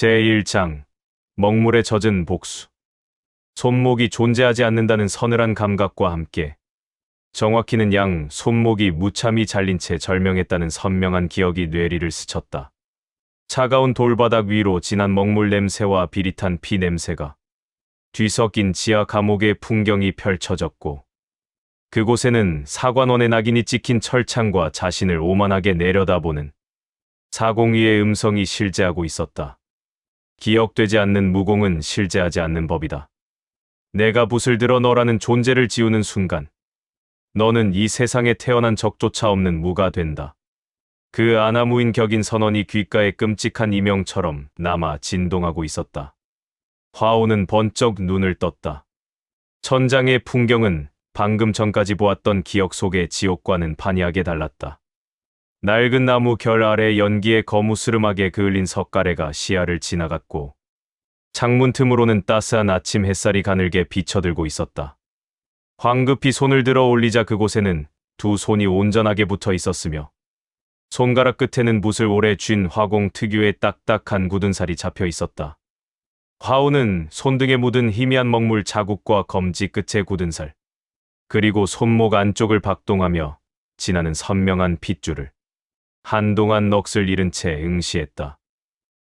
제1장 먹물에 젖은 복수. 손목이 존재하지 않는다는 서늘한 감각과 함께 정확히는 양 손목이 무참히 잘린 채 절명했다는 선명한 기억이 뇌리를 스쳤다. 차가운 돌바닥 위로 진한 먹물 냄새와 비릿한 피 냄새가 뒤섞인 지하 감옥의 풍경이 펼쳐졌고, 그곳에는 사관원의 낙인이 찍힌 철창과 자신을 오만하게 내려다보는 사공위의 음성이 실제하고 있었다. 기억되지 않는 무공은 실제하지 않는 법이다. 내가 붓을 들어 너라는 존재를 지우는 순간, 너는 이 세상에 태어난 적조차 없는 무가 된다. 그 아나무인 격인 선언이 귓가에 끔찍한 이명처럼 남아 진동하고 있었다. 화오는 번쩍 눈을 떴다. 천장의 풍경은 방금 전까지 보았던 기억 속의 지옥과는 판이하게 달랐다. 낡은 나무 결 아래 연기에 거무스름하게 그을린 석가래가 시야를 지나갔고, 창문 틈으로는 따스한 아침 햇살이 가늘게 비쳐들고 있었다. 황급히 손을 들어 올리자 그곳에는 두 손이 온전하게 붙어 있었으며, 손가락 끝에는 붓을 오래 쥔 화공 특유의 딱딱한 굳은 살이 잡혀 있었다. 화우는 손등에 묻은 희미한 먹물 자국과 검지 끝의 굳은 살, 그리고 손목 안쪽을 박동하며 지나는 선명한 핏줄을 한동안 넋을 잃은 채 응시했다.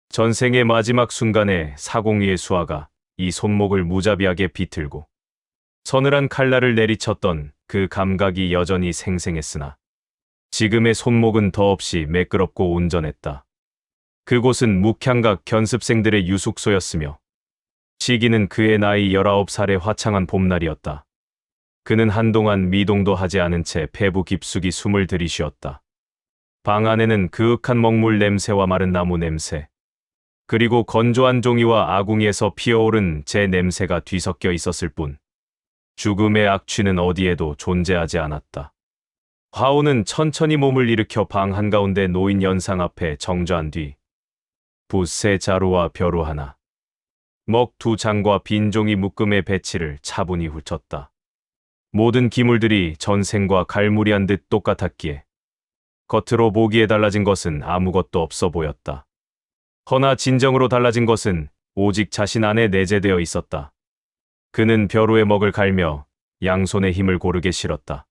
전생의 마지막 순간에 사공위의 수하가 이 손목을 무자비하게 비틀고 서늘한 칼날을 내리쳤던 그 감각이 여전히 생생했으나, 지금의 손목은 더없이 매끄럽고 온전했다. 그곳은 묵향각 견습생들의 유숙소였으며, 시기는 그의 나이 19살의 화창한 봄날이었다. 그는 한동안 미동도 하지 않은 채 폐부 깊숙이 숨을 들이쉬었다. 방 안에는 그윽한 먹물 냄새와 마른 나무 냄새, 그리고 건조한 종이와 아궁이에서 피어오른 재 냄새가 뒤섞여 있었을 뿐, 죽음의 악취는 어디에도 존재하지 않았다. 화오는 천천히 몸을 일으켜 방 한가운데 놓인 연상 앞에 정좌한 뒤 붓 세 자루와 벼루 하나, 먹 두 장과 빈 종이 묶음의 배치를 차분히 훑었다. 모든 기물들이 전생과 갈무리한 듯 똑같았기에 겉으로 보기에 달라진 것은 아무것도 없어 보였다. 허나 진정으로 달라진 것은 오직 자신 안에 내재되어 있었다. 그는 벼루의 먹을 갈며 양손의 힘을 고르게 실었다.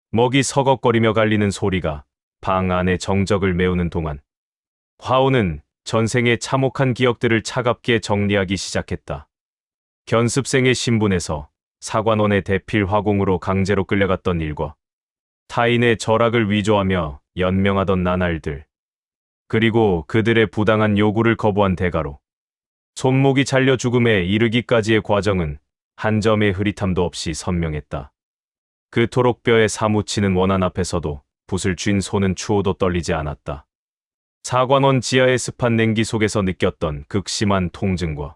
먹이 서걱거리며 갈리는 소리가 방 안의 정적을 메우는 동안, 화오는 전생의 참혹한 기억들을 차갑게 정리하기 시작했다. 견습생의 신분에서 사관원의 대필 화공으로 강제로 끌려갔던 일과, 타인의 절약을 위조하며 연명하던 나날들, 그리고 그들의 부당한 요구를 거부한 대가로 손목이 잘려 죽음에 이르기까지의 과정은 한 점의 흐릿함도 없이 선명했다. 그토록 뼈에 사무치는 원한 앞에서도 붓을 쥔 손은 추호도 떨리지 않았다. 사관원 지하의 습한 냉기 속에서 느꼈던 극심한 통증과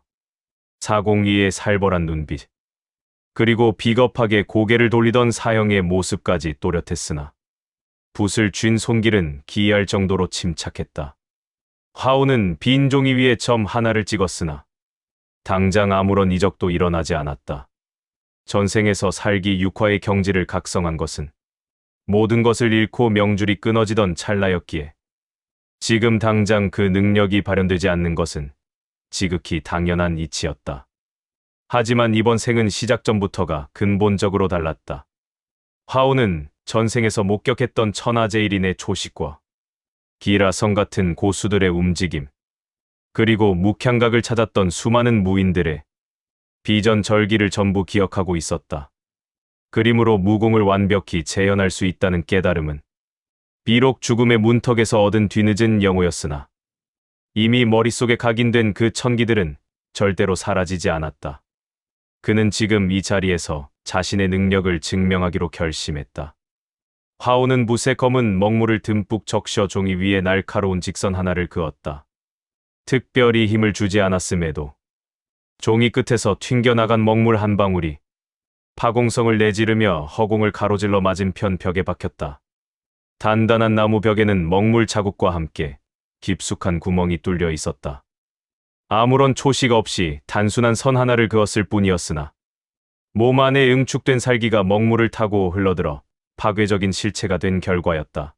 사공위의 살벌한 눈빛, 그리고 비겁하게 고개를 돌리던 사형의 모습까지 또렷했으나, 붓을 쥔 손길은 기이할 정도로 침착했다. 화오는 빈 종이 위에 점 하나를 찍었으나 당장 아무런 이적도 일어나지 않았다. 전생에서 살기 육화의 경지를 각성한 것은 모든 것을 잃고 명줄이 끊어지던 찰나였기에, 지금 당장 그 능력이 발현되지 않는 것은 지극히 당연한 이치였다. 하지만 이번 생은 시작 전부터가 근본적으로 달랐다. 화오는 전생에서 목격했던 천하제일인의 초식과 기라성 같은 고수들의 움직임, 그리고 묵향각을 찾았던 수많은 무인들의 비전절기를 전부 기억하고 있었다. 그림으로 무공을 완벽히 재현할 수 있다는 깨달음은 비록 죽음의 문턱에서 얻은 뒤늦은 영호였으나, 이미 머릿속에 각인된 그 천기들은 절대로 사라지지 않았다. 그는 지금 이 자리에서 자신의 능력을 증명하기로 결심했다. 화오는 붓에 검은 먹물을 듬뿍 적셔 종이 위에 날카로운 직선 하나를 그었다. 특별히 힘을 주지 않았음에도 종이 끝에서 튕겨나간 먹물 한 방울이 파공성을 내지르며 허공을 가로질러 맞은편 벽에 박혔다. 단단한 나무 벽에는 먹물 자국과 함께 깊숙한 구멍이 뚫려 있었다. 아무런 초식 없이 단순한 선 하나를 그었을 뿐이었으나, 몸 안에 응축된 살기가 먹물을 타고 흘러들어 파괴적인 실체가 된 결과였다.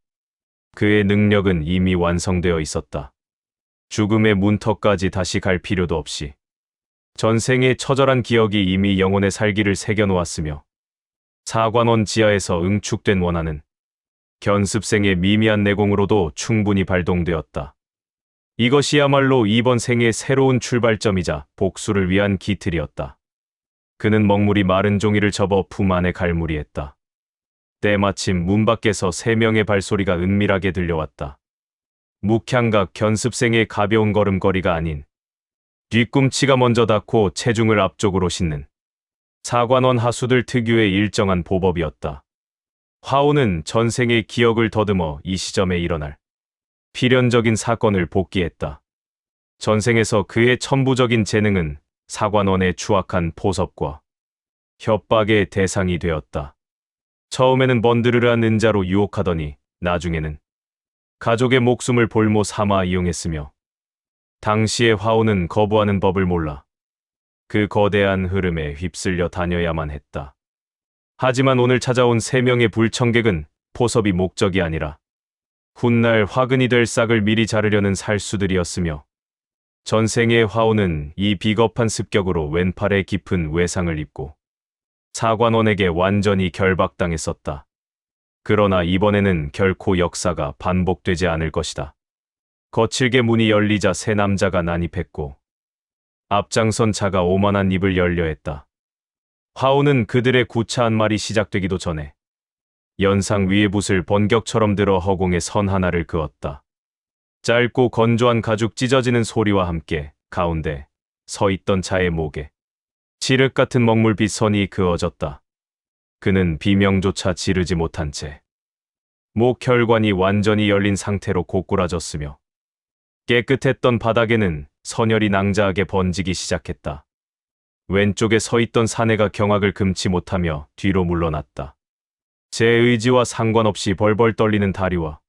그의 능력은 이미 완성되어 있었다. 죽음의 문턱까지 다시 갈 필요도 없이 전생의 처절한 기억이 이미 영혼의 살기를 새겨놓았으며 사관원 지하에서 응축된 원한은 견습생의 미미한 내공으로도 충분히 발동되었다. 이것이야말로 이번 생의 새로운 출발점이자 복수를 위한 기틀이었다. 그는 먹물이 마른 종이를 접어 품 안에 갈무리했다. 때마침 문 밖에서 3명의 발소리가 은밀하게 들려왔다. 묵향각 견습생의 가벼운 걸음걸이가 아닌 뒤꿈치가 먼저 닿고 체중을 앞쪽으로 싣는 사관원 하수들 특유의 일정한 보법이었다. 화오는 전생의 기억을 더듬어 이 시점에 일어날 필연적인 사건을 복기했다. 전생에서 그의 천부적인 재능은 사관원의 추악한 포섭과 협박의 대상이 되었다. 처음에는 번드르르한 은자로 유혹하더니 나중에는 가족의 목숨을 볼모 삼아 이용했으며 당시의 화오는 거부하는 법을 몰라 그 거대한 흐름에 휩쓸려 다녀야만 했다. 하지만 오늘 찾아온 3명의 불청객은 포섭이 목적이 아니라 훗날 화근이 될 싹을 미리 자르려는 살수들이었으며 전생의 화오는 이 비겁한 습격으로 왼팔에 깊은 외상을 입고 사관원에게 완전히 결박당했었다. 그러나 이번에는 결코 역사가 반복되지 않을 것이다. 거칠게 문이 열리자 3 남자가 난입했고 앞장선 차가 오만한 입을 열려 했다. 화오는 그들의 구차한 말이 시작되기도 전에 연상 위에 붓을 번격처럼 들어 허공에 선 하나를 그었다. 짧고 건조한 가죽 찢어지는 소리와 함께 가운데 서 있던 자의 목에 칠흑 같은 먹물빛 선이 그어졌다. 그는 비명조차 지르지 못한 채 목혈관이 완전히 열린 상태로 고꾸라졌으며 깨끗했던 바닥에는 선혈이 낭자하게 번지기 시작했다. 왼쪽에 서 있던 사내가 경악을 금치 못하며 뒤로 물러났다. 제 의지와 상관없이 벌벌 떨리는 다리와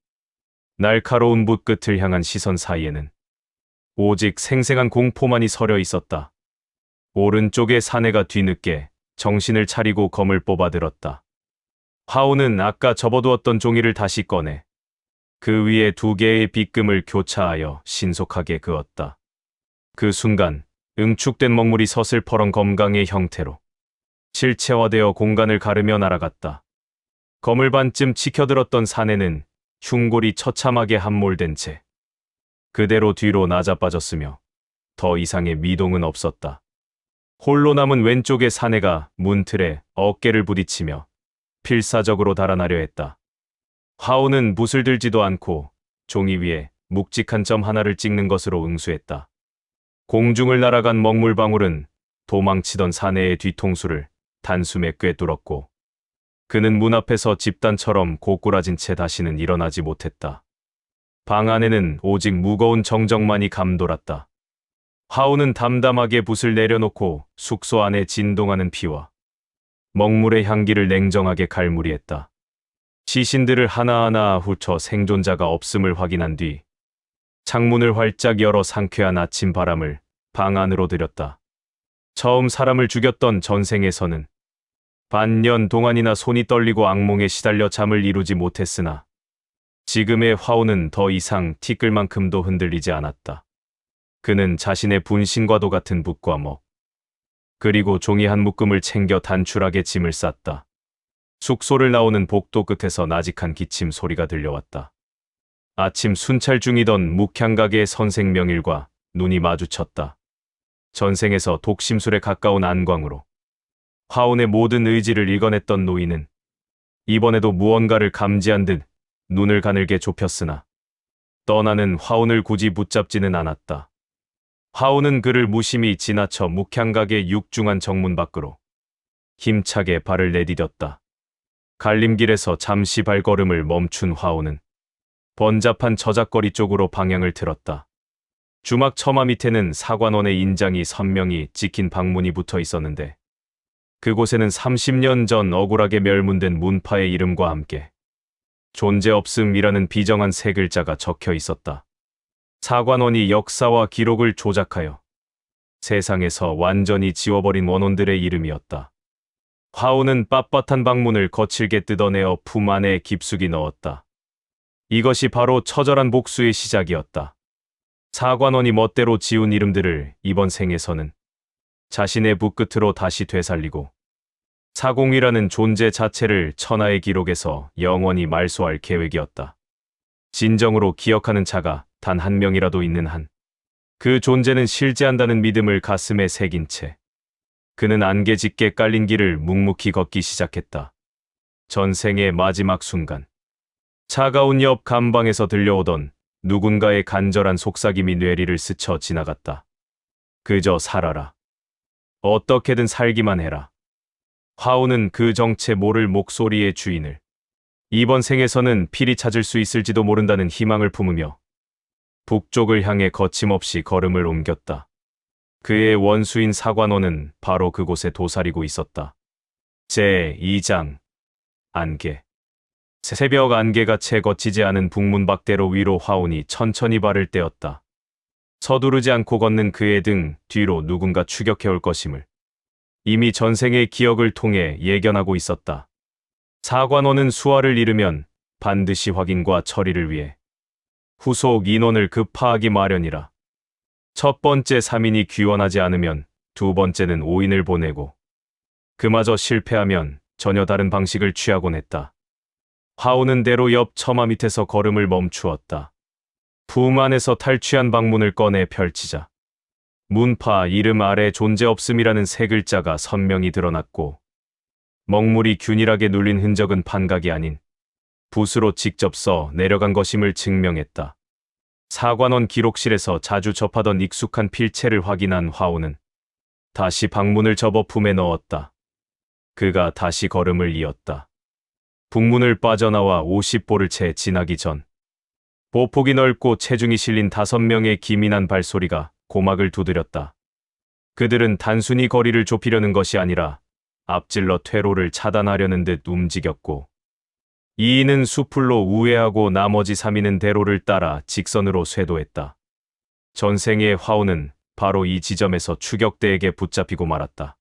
날카로운 붓끝을 향한 시선 사이에는 오직 생생한 공포만이 서려 있었다. 오른쪽의 사내가 뒤늦게 정신을 차리고 검을 뽑아들었다. 화오는 아까 접어두었던 종이를 다시 꺼내 그 위에 2개의 빗금을 교차하여 신속하게 그었다. 그 순간 응축된 먹물이 서슬퍼런 검강의 형태로 실체화되어 공간을 가르며 날아갔다. 검을 반쯤 치켜들었던 사내는 흉골이 처참하게 함몰된 채 그대로 뒤로 나자빠졌으며 더 이상의 미동은 없었다. 홀로 남은 왼쪽의 사내가 문틀에 어깨를 부딪히며 필사적으로 달아나려 했다. 화오는 붓을 들지도 않고 종이 위에 묵직한 점 하나를 찍는 것으로 응수했다. 공중을 날아간 먹물방울은 도망치던 사내의 뒤통수를 단숨에 꿰뚫었고 그는 문 앞에서 집단처럼 고꾸라진 채 다시는 일어나지 못했다. 방 안에는 오직 무거운 정적만이 감돌았다. 화오는 담담하게 붓을 내려놓고 숙소 안에 진동하는 피와 먹물의 향기를 냉정하게 갈무리했다. 시신들을 하나하나 훑어 생존자가 없음을 확인한 뒤 창문을 활짝 열어 상쾌한 아침 바람을 방 안으로 들였다. 처음 사람을 죽였던 전생에서는 반년 동안이나 손이 떨리고 악몽에 시달려 잠을 이루지 못했으나 지금의 화오는 더 이상 티끌만큼도 흔들리지 않았다. 그는 자신의 분신과도 같은 붓과 먹 그리고 종이 한 묶음을 챙겨 단출하게 짐을 쌌다. 숙소를 나오는 복도 끝에서 나직한 기침 소리가 들려왔다. 아침 순찰 중이던 묵향가게의 선생 명일과 눈이 마주쳤다. 전생에서 독심술에 가까운 안광으로 화온의 모든 의지를 읽어냈던 노인은 이번에도 무언가를 감지한 듯 눈을 가늘게 좁혔으나 떠나는 화온을 굳이 붙잡지는 않았다. 화온은 그를 무심히 지나쳐 묵향가게 육중한 정문 밖으로 힘차게 발을 내디뎠다. 갈림길에서 잠시 발걸음을 멈춘 화온은 번잡한 저작거리 쪽으로 방향을 틀었다. 주막 처마 밑에는 사관원의 인장이 선명히 찍힌 방문이 붙어 있었는데 그곳에는 30년 전 억울하게 멸문된 문파의 이름과 함께 존재없음이라는 비정한 3글자가 적혀 있었다. 사관원이 역사와 기록을 조작하여 세상에서 완전히 지워버린 원혼들의 이름이었다. 화오는 빳빳한 방문을 거칠게 뜯어내어 품 안에 깊숙이 넣었다. 이것이 바로 처절한 복수의 시작이었다. 사관원이 멋대로 지은 이름들을 이번 생에서는 자신의 붓끝으로 다시 되살리고 사공이라는 존재 자체를 천하의 기록에서 영원히 말소할 계획이었다. 진정으로 기억하는 자가 단 한 명이라도 있는 한 그 존재는 실제한다는 믿음을 가슴에 새긴 채 그는 안개 짙게 깔린 길을 묵묵히 걷기 시작했다. 전생의 마지막 순간 차가운 옆 감방에서 들려오던 누군가의 간절한 속삭임이 뇌리를 스쳐 지나갔다. 그저 살아라. 어떻게든 살기만 해라. 화우는 그 정체 모를 목소리의 주인을 이번 생에서는 필히 찾을 수 있을지도 모른다는 희망을 품으며 북쪽을 향해 거침없이 걸음을 옮겼다. 그의 원수인 사관원은 바로 그곳에 도사리고 있었다. 제2장 안개. 새벽 안개가 채 걷히지 않은 북문밖대로 위로 화운이 천천히 발을 떼었다. 서두르지 않고 걷는 그의 등 뒤로 누군가 추격해올 것임을 이미 전생의 기억을 통해 예견하고 있었다. 사관원은 수화를 잃으면 반드시 확인과 처리를 위해 후속 인원을 급파하기 마련이라. 첫 번째 3인이 귀원하지 않으면 두 번째는 5인을 보내고 그마저 실패하면 전혀 다른 방식을 취하곤 했다. 화우는 대로 옆 처마 밑에서 걸음을 멈추었다. 품 안에서 탈취한 방문을 꺼내 펼치자 문파 이름 아래 존재 없음이라는 세 글자가 선명히 드러났고 먹물이 균일하게 눌린 흔적은 판각이 아닌 붓으로 직접 써 내려간 것임을 증명했다. 사관원 기록실에서 자주 접하던 익숙한 필체를 확인한 화우는 다시 방문을 접어 품에 넣었다. 그가 다시 걸음을 이었다. 북문을 빠져나와 50보를 채 지나기 전 보폭이 넓고 체중이 실린 5명의 기민한 발소리가 고막을 두드렸다. 그들은 단순히 거리를 좁히려는 것이 아니라 앞질러 퇴로를 차단하려는 듯 움직였고 2인은 수풀로 우회하고 나머지 3인은 대로를 따라 직선으로 쇄도했다. 전생의 화우는 바로 이 지점에서 추격대에게 붙잡히고 말았다.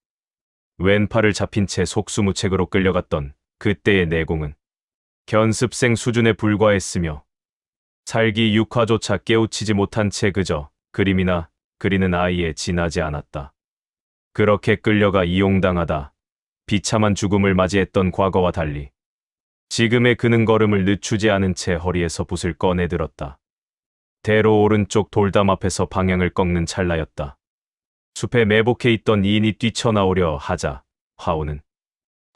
왼팔을 잡힌 채 속수무책으로 끌려갔던 그때의 내공은 견습생 수준에 불과했으며 살기 육화조차 깨우치지 못한 채 그저 그림이나 그리는 아이에 지나지 않았다. 그렇게 끌려가 이용당하다 비참한 죽음을 맞이했던 과거와 달리 지금의 그는 걸음을 늦추지 않은 채 허리에서 붓을 꺼내들었다. 대로 오른쪽 돌담 앞에서 방향을 꺾는 찰나였다. 숲에 매복해 있던 이인이 뛰쳐나오려 하자 화우는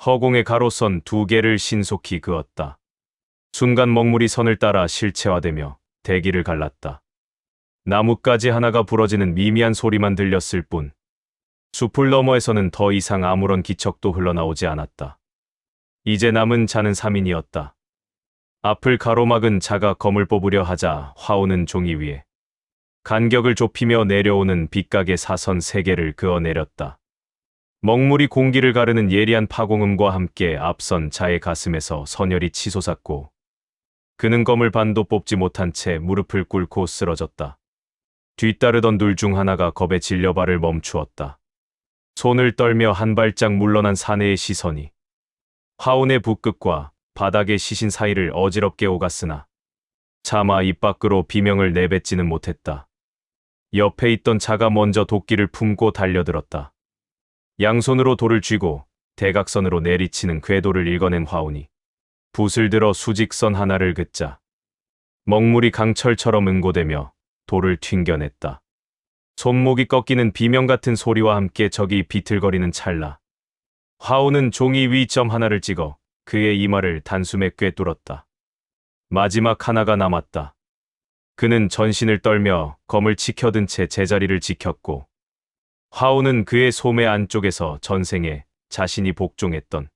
허공에 가로선 2개를 신속히 그었다. 순간 먹물이 선을 따라 실체화되며 대기를 갈랐다. 나뭇가지 하나가 부러지는 미미한 소리만 들렸을 뿐 숲을 너머에서는 더 이상 아무런 기척도 흘러나오지 않았다. 이제 남은 자는 3인이었다. 앞을 가로막은 자가 검을 뽑으려 하자 화우는 종이 위에 간격을 좁히며 내려오는 빗각의 사선 3개를 그어내렸다. 먹물이 공기를 가르는 예리한 파공음과 함께 앞선 자의 가슴에서 선혈이 치솟았고 그는 검을 반도 뽑지 못한 채 무릎을 꿇고 쓰러졌다. 뒤따르던 둘 중 하나가 겁에 질려 발을 멈추었다. 손을 떨며 한 발짝 물러난 사내의 시선이 화운의 붓끝과 바닥의 시신 사이를 어지럽게 오갔으나 차마 입 밖으로 비명을 내뱉지는 못했다. 옆에 있던 자가 먼저 도끼를 품고 달려들었다. 양손으로 돌을 쥐고 대각선으로 내리치는 궤도를 읽어낸 화운이 붓을 들어 수직선 하나를 긋자 먹물이 강철처럼 응고되며 돌을 튕겨냈다. 손목이 꺾이는 비명 같은 소리와 함께 적이 비틀거리는 찰나 화우는 종이 위 점 하나를 찍어 그의 이마를 단숨에 꿰뚫었다. 마지막 하나가 남았다. 그는 전신을 떨며 검을 치켜든 채 제자리를 지켰고 화우는 그의 소매 안쪽에서 전생에 자신이 복종했던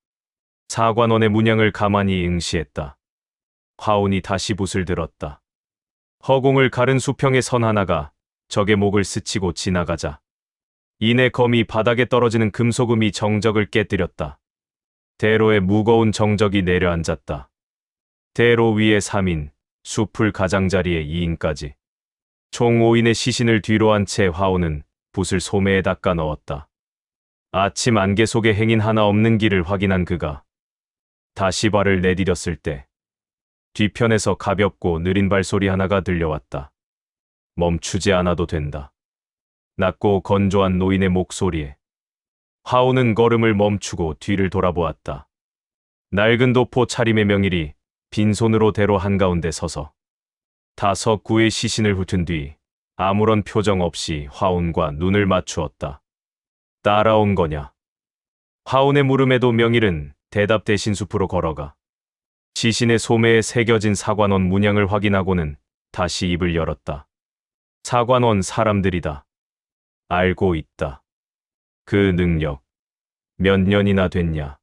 사관원의 문양을 가만히 응시했다. 화운이 다시 붓을 들었다. 허공을 가른 수평의 선 하나가 적의 목을 스치고 지나가자 이내 검이 바닥에 떨어지는 금속음이 정적을 깨뜨렸다. 대로에 무거운 정적이 내려앉았다. 대로 위에 3인, 숲을 가장자리에 2인까지. 총 5인의 시신을 뒤로 한 채 화우는 붓을 소매에 닦아 넣었다. 아침 안개 속에 행인 하나 없는 길을 확인한 그가 다시 발을 내디뎠을 때 뒤편에서 가볍고 느린 발소리 하나가 들려왔다. 멈추지 않아도 된다. 낮고 건조한 노인의 목소리에 화우는 걸음을 멈추고 뒤를 돌아보았다. 낡은 도포 차림의 명일이 빈손으로 대로 한가운데 서서 다섯 구의 시신을 훑은 뒤 아무런 표정 없이 화운과 눈을 맞추었다. 따라온 거냐? 화운의 물음에도 명일은 대답 대신 숲으로 걸어가 시신의 소매에 새겨진 사관원 문양을 확인하고는 다시 입을 열었다. 사관원 사람들이다. 알고 있다. 그 능력 몇 년이나 됐냐?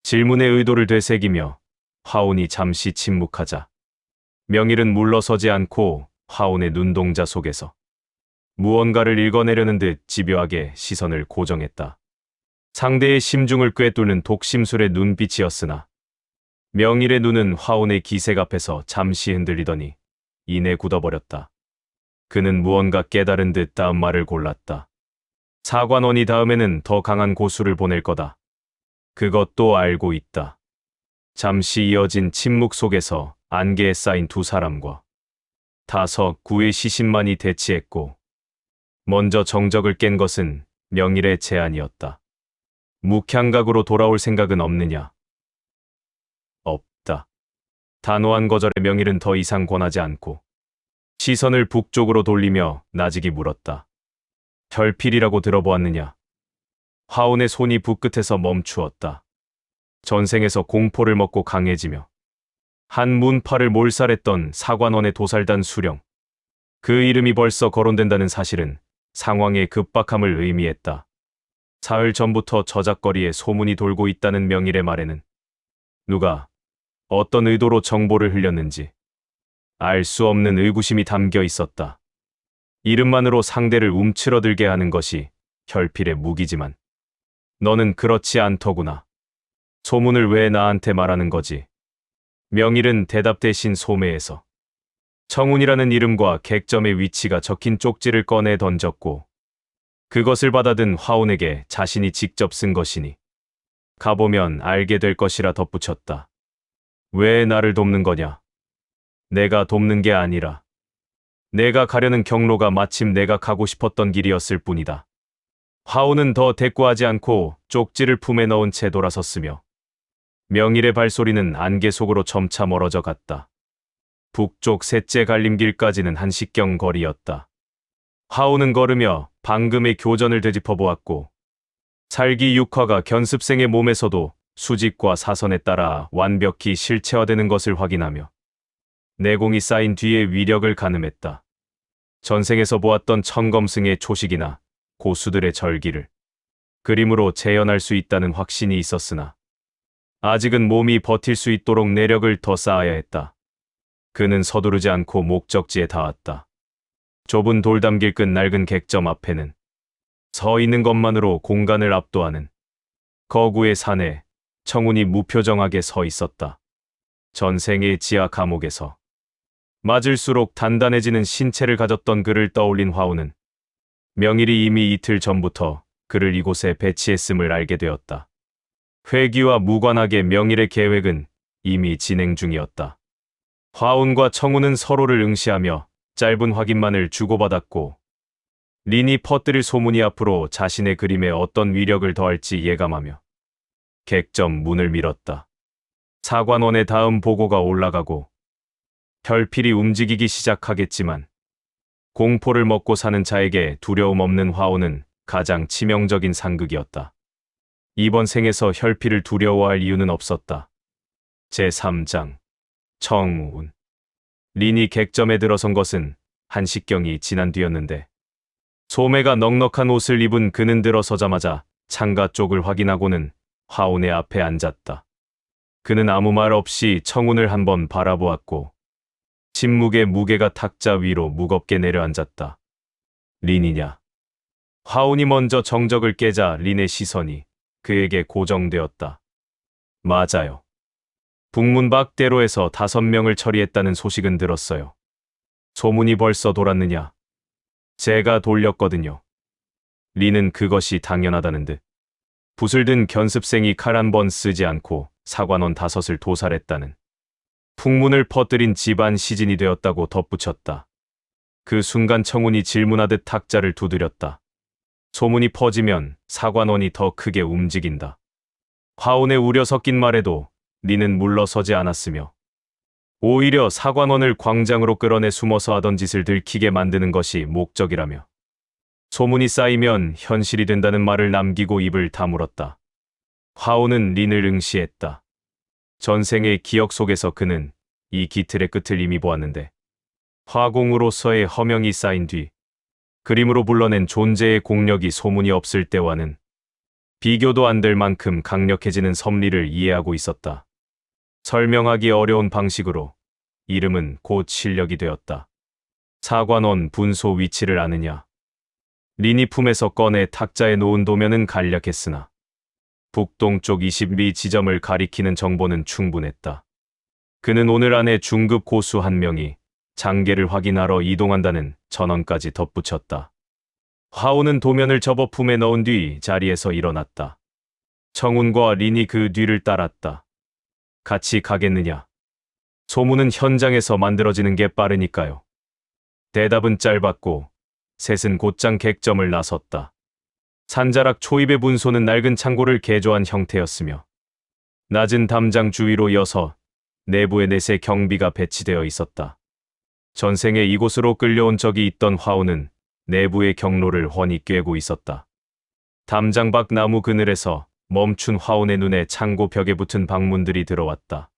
질문의 의도를 되새기며 화운이 잠시 침묵하자 명일은 물러서지 않고 화운의 눈동자 속에서 무언가를 읽어내려는 듯 집요하게 시선을 고정했다. 상대의 심중을 꿰뚫는 독심술의 눈빛이었으나 명일의 눈은 화운의 기색 앞에서 잠시 흔들리더니 이내 굳어버렸다. 그는 무언가 깨달은 듯 다음 말을 골랐다. 사관원이 다음에는 더 강한 고수를 보낼 거다. 그것도 알고 있다. 잠시 이어진 침묵 속에서 안개에 쌓인 두 사람과 다섯 구의 시신만이 대치했고 먼저 정적을 깬 것은 명일의 제안이었다. 묵향각으로 돌아올 생각은 없느냐? 없다. 단호한 거절에 명일은 더 이상 권하지 않고 시선을 북쪽으로 돌리며 나직이 물었다. 결필이라고 들어보았느냐? 화운의 손이 붓끝에서 멈추었다. 전생에서 공포를 먹고 강해지며 한 문파를 몰살했던 사관원의 도살단 수령. 그 이름이 벌써 거론된다는 사실은 상황의 급박함을 의미했다. 사흘 전부터 저작거리에 소문이 돌고 있다는 명일의 말에는 누가 어떤 의도로 정보를 흘렸는지 알 수 없는 의구심이 담겨 있었다. 이름만으로 상대를 움츠러들게 하는 것이 결필의 무기지만 너는 그렇지 않더구나. 소문을 왜 나한테 말하는 거지? 명일은 대답 대신 소매에서 청운이라는 이름과 객점의 위치가 적힌 쪽지를 꺼내 던졌고 그것을 받아든 화운에게 자신이 직접 쓴 것이니 가보면 알게 될 것이라 덧붙였다. 왜 나를 돕는 거냐? 내가 돕는 게 아니라 내가 가려는 경로가 마침 내가 가고 싶었던 길이었을 뿐이다. 화운은 더 대꾸하지 않고 쪽지를 품에 넣은 채 돌아섰으며 명일의 발소리는 안개 속으로 점차 멀어져 갔다. 북쪽 셋째 갈림길까지는 한식경 거리였다. 화운은 걸으며 방금의 교전을 되짚어 보았고 살기 육화가 견습생의 몸에서도 수직과 사선에 따라 완벽히 실체화되는 것을 확인하며 내공이 쌓인 뒤에 위력을 가늠했다. 전생에서 보았던 천검승의 초식이나 고수들의 절기를 그림으로 재현할 수 있다는 확신이 있었으나 아직은 몸이 버틸 수 있도록 내력을 더 쌓아야 했다. 그는 서두르지 않고 목적지에 닿았다. 좁은 돌담길 끝 낡은 객점 앞에는 서 있는 것만으로 공간을 압도하는 거구의 산에 청운이 무표정하게 서 있었다. 전생의 지하 감옥에서 맞을수록 단단해지는 신체를 가졌던 그를 떠올린 화우는 명일이 이미 이틀 전부터 그를 이곳에 배치했음을 알게 되었다. 회기와 무관하게 명일의 계획은 이미 진행 중이었다. 화운과 청운은 서로를 응시하며 짧은 확인만을 주고받았고 린이 퍼뜨릴 소문이 앞으로 자신의 그림에 어떤 위력을 더할지 예감하며 객점 문을 밀었다. 사관원의 다음 보고가 올라가고 결필이 움직이기 시작하겠지만 공포를 먹고 사는 자에게 두려움 없는 화우는 가장 치명적인 상극이었다. 이번 생에서 혈필을 두려워할 이유는 없었다. 제3장 청운. 린이 객점에 들어선 것은 한식경이 지난 뒤였는데 소매가 넉넉한 옷을 입은 그는 들어서자마자 창가 쪽을 확인하고는 화운의 앞에 앉았다. 그는 아무 말 없이 청운을 한번 바라보았고 침묵의 무게가 탁자 위로 무겁게 내려앉았다. 린이냐? 화운이 먼저 정적을 깨자 린의 시선이 그에게 고정되었다. 맞아요. 북문 밖 대로에서 5명을 처리했다는 소식은 들었어요. 소문이 벌써 돌았느냐? 제가 돌렸거든요. 린은 그것이 당연하다는 듯. 붓을 든 견습생이 칼 한 번 쓰지 않고 사관원 5을 도살했다는. 풍문을 퍼뜨린 집안 시진이 되었다고 덧붙였다. 그 순간 청운이 질문하듯 탁자를 두드렸다. 소문이 퍼지면 사관원이 더 크게 움직인다. 화온의 우려 섞인 말에도 리는 물러서지 않았으며 오히려 사관원을 광장으로 끌어내 숨어서 하던 짓을 들키게 만드는 것이 목적이라며 소문이 쌓이면 현실이 된다는 말을 남기고 입을 다물었다. 화온은 린을 응시했다. 전생의 기억 속에서 그는 이 기틀의 끝을 이미 보았는데 화공으로서의 허명이 쌓인 뒤 그림으로 불러낸 존재의 공력이 소문이 없을 때와는 비교도 안 될 만큼 강력해지는 섭리를 이해하고 있었다. 설명하기 어려운 방식으로 이름은 곧 실력이 되었다. 사관원 분소 위치를 아느냐? 린이 품에서 꺼내 탁자에 놓은 도면은 간략했으나 북동쪽 20리 지점을 가리키는 정보는 충분했다. 그는 오늘 안에 중급 고수 한 명이 장계를 확인하러 이동한다는 전언까지 덧붙였다. 화오는 도면을 접어 품에 넣은 뒤 자리에서 일어났다. 청운과 린이 그 뒤를 따랐다. 같이 가겠느냐? 소문은 현장에서 만들어지는 게 빠르니까요. 대답은 짧았고 셋은 곧장 객점을 나섰다. 산자락 초입의 분소는 낡은 창고를 개조한 형태였으며 낮은 담장 주위로 이어서 내부에 넷의 경비가 배치되어 있었다. 전생에 이곳으로 끌려온 적이 있던 화오는 내부의 경로를 훤히 꿰고 있었다. 담장 밖 나무 그늘에서 멈춘 화온의 눈에 창고 벽에 붙은 방문들이 들어왔다.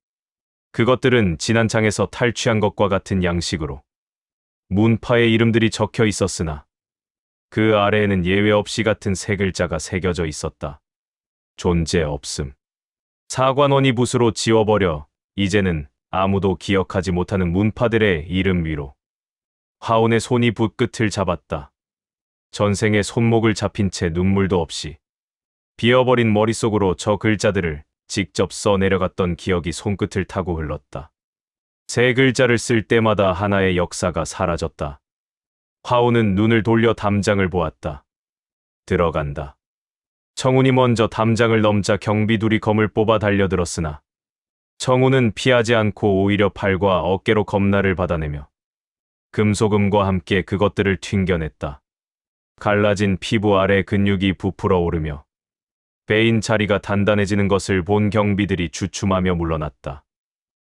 그것들은 지난 장에서 탈취한 것과 같은 양식으로 문파의 이름들이 적혀 있었으나 그 아래에는 예외 없이 같은 세 글자가 새겨져 있었다. 존재 없음. 사관원이 붓으로 지워버려 이제는 아무도 기억하지 못하는 문파들의 이름 위로 화온의 손이 붓 끝을 잡았다. 전생에 손목을 잡힌 채 눈물도 없이 비어버린 머릿속으로 저 글자들을 직접 써내려갔던 기억이 손끝을 타고 흘렀다. 세 글자를 쓸 때마다 하나의 역사가 사라졌다. 화온은 눈을 돌려 담장을 보았다. 들어간다. 청운이 먼저 담장을 넘자 경비 둘이 검을 뽑아 달려들었으나 청운은 피하지 않고 오히려 팔과 어깨로 검날을 받아내며 금속음과 함께 그것들을 튕겨냈다. 갈라진 피부 아래 근육이 부풀어 오르며 베인 자리가 단단해지는 것을 본 경비들이 주춤하며 물러났다.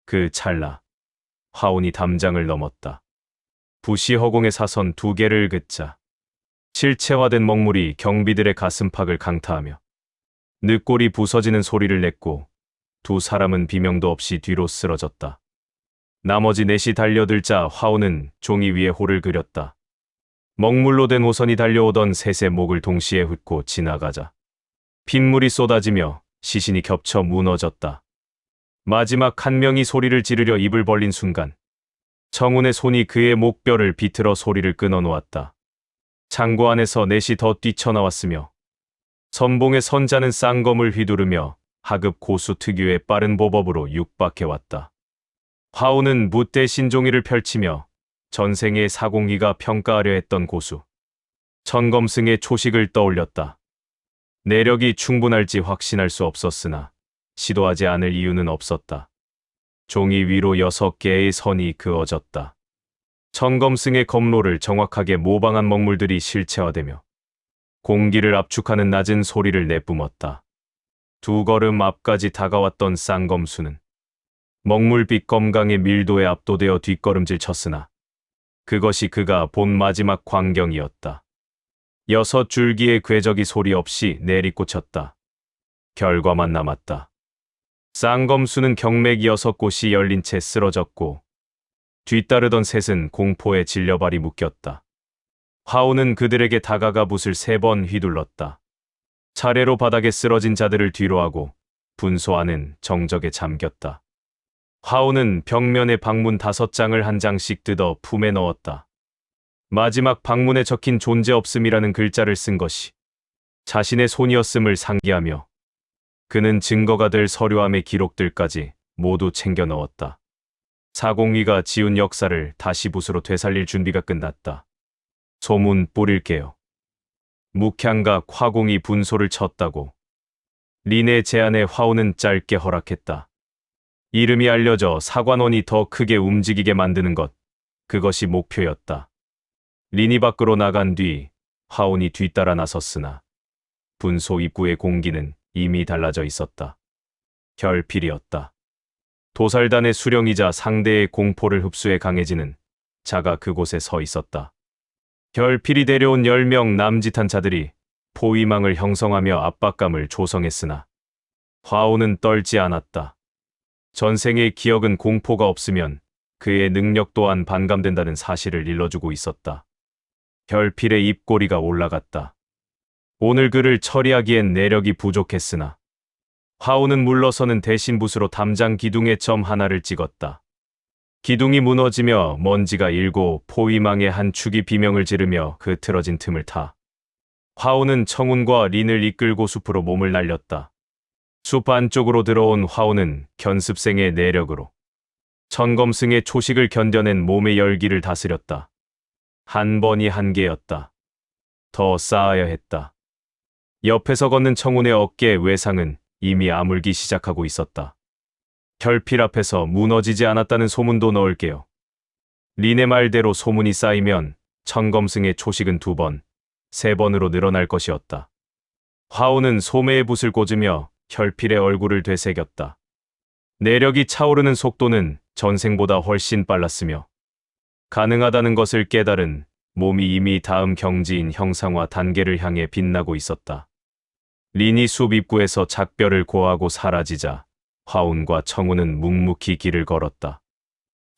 그 찰나 화온이 담장을 넘었다. 부시 허공의 사선 두 개를 긋자 실체화된 먹물이 경비들의 가슴팍을 강타하며 늑골이 부서지는 소리를 냈고 두 사람은 비명도 없이 뒤로 쓰러졌다. 나머지 넷이 달려들자 화오는 종이 위에 호를 그렸다. 먹물로 된 호선이 달려오던 셋의 목을 동시에 훑고 지나가자 핏물이 쏟아지며 시신이 겹쳐 무너졌다. 마지막 한 명이 소리를 지르려 입을 벌린 순간 청운의 손이 그의 목뼈를 비틀어 소리를 끊어놓았다. 창고 안에서 넷이 더 뛰쳐나왔으며 선봉의 선자는 쌍검을 휘두르며 하급 고수 특유의 빠른 보법으로 육박해왔다. 화오는 붓대 신종이를 펼치며 전생의 사공기가 평가하려 했던 고수 천검승의 초식을 떠올렸다. 내력이 충분할지 확신할 수 없었으나 시도하지 않을 이유는 없었다. 종이 위로 6개의 선이 그어졌다. 천검승의 검로를 정확하게 모방한 먹물들이 실체화되며 공기를 압축하는 낮은 소리를 내뿜었다. 두 걸음 앞까지 다가왔던 쌍검수는 먹물빛 검강의 밀도에 압도되어 뒷걸음질 쳤으나 그것이 그가 본 마지막 광경이었다. 6줄기의 궤적이 소리 없이 내리꽂혔다. 결과만 남았다. 쌍검수는 경맥 6곳이 열린 채 쓰러졌고 뒤따르던 셋은 공포에 질려발이 묶였다. 화오는 그들에게 다가가 붓을 3번 휘둘렀다. 차례로 바닥에 쓰러진 자들을 뒤로하고 분소 안은 정적에 잠겼다. 화오는 벽면에 방문 5장을 한 장씩 뜯어 품에 넣었다. 마지막 방문에 적힌 존재 없음이라는 글자를 쓴 것이 자신의 손이었음을 상기하며 그는 증거가 될 서류함의 기록들까지 모두 챙겨 넣었다. 사공위가 지운 역사를 다시 붓으로 되살릴 준비가 끝났다. 소문 뿌릴게요. 묵향각 화공이 분소를 쳤다고. 린의 제안에 화오는 짧게 허락했다. 이름이 알려져 사관원이 더 크게 움직이게 만드는 것, 그것이 목표였다. 린이 밖으로 나간 뒤 화온이 뒤따라 나섰으나 분소 입구의 공기는 이미 달라져 있었다. 결필이었다. 도살단의 수령이자 상대의 공포를 흡수해 강해지는 자가 그곳에 서 있었다. 결필이 데려온 10명 남짓한 자들이 포위망을 형성하며 압박감을 조성했으나 화오는 떨지 않았다. 전생의 기억은 공포가 없으면 그의 능력 또한 반감된다는 사실을 일러주고 있었다. 결필의 입꼬리가 올라갔다. 오늘 그를 처리하기엔 내력이 부족했으나 화오는 물러서는 대신 붓으로 담장 기둥에 점 하나를 찍었다. 기둥이 무너지며 먼지가 일고 포위망의 한 축이 비명을 지르며 그 틀어진 틈을 타 화오는 청운과 린을 이끌고 숲으로 몸을 날렸다. 숲 안쪽으로 들어온 화오는 견습생의 내력으로 천검승의 초식을 견뎌낸 몸의 열기를 다스렸다. 한 번이 한계였다. 더 쌓아야 했다. 옆에서 걷는 청운의 어깨 외상은 이미 아물기 시작하고 있었다. 결필 앞에서 무너지지 않았다는 소문도 넣을게요. 린의 말대로 소문이 쌓이면 천검승의 초식은 2번, 3번으로 늘어날 것이었다. 화오는 소매에 붓을 꽂으며 결필의 얼굴을 되새겼다. 내력이 차오르는 속도는 전생보다 훨씬 빨랐으며 가능하다는 것을 깨달은 몸이 이미 다음 경지인 형상화 단계를 향해 빛나고 있었다. 린이 숲 입구에서 작별을 고하고 사라지자 화운과 청운은 묵묵히 길을 걸었다.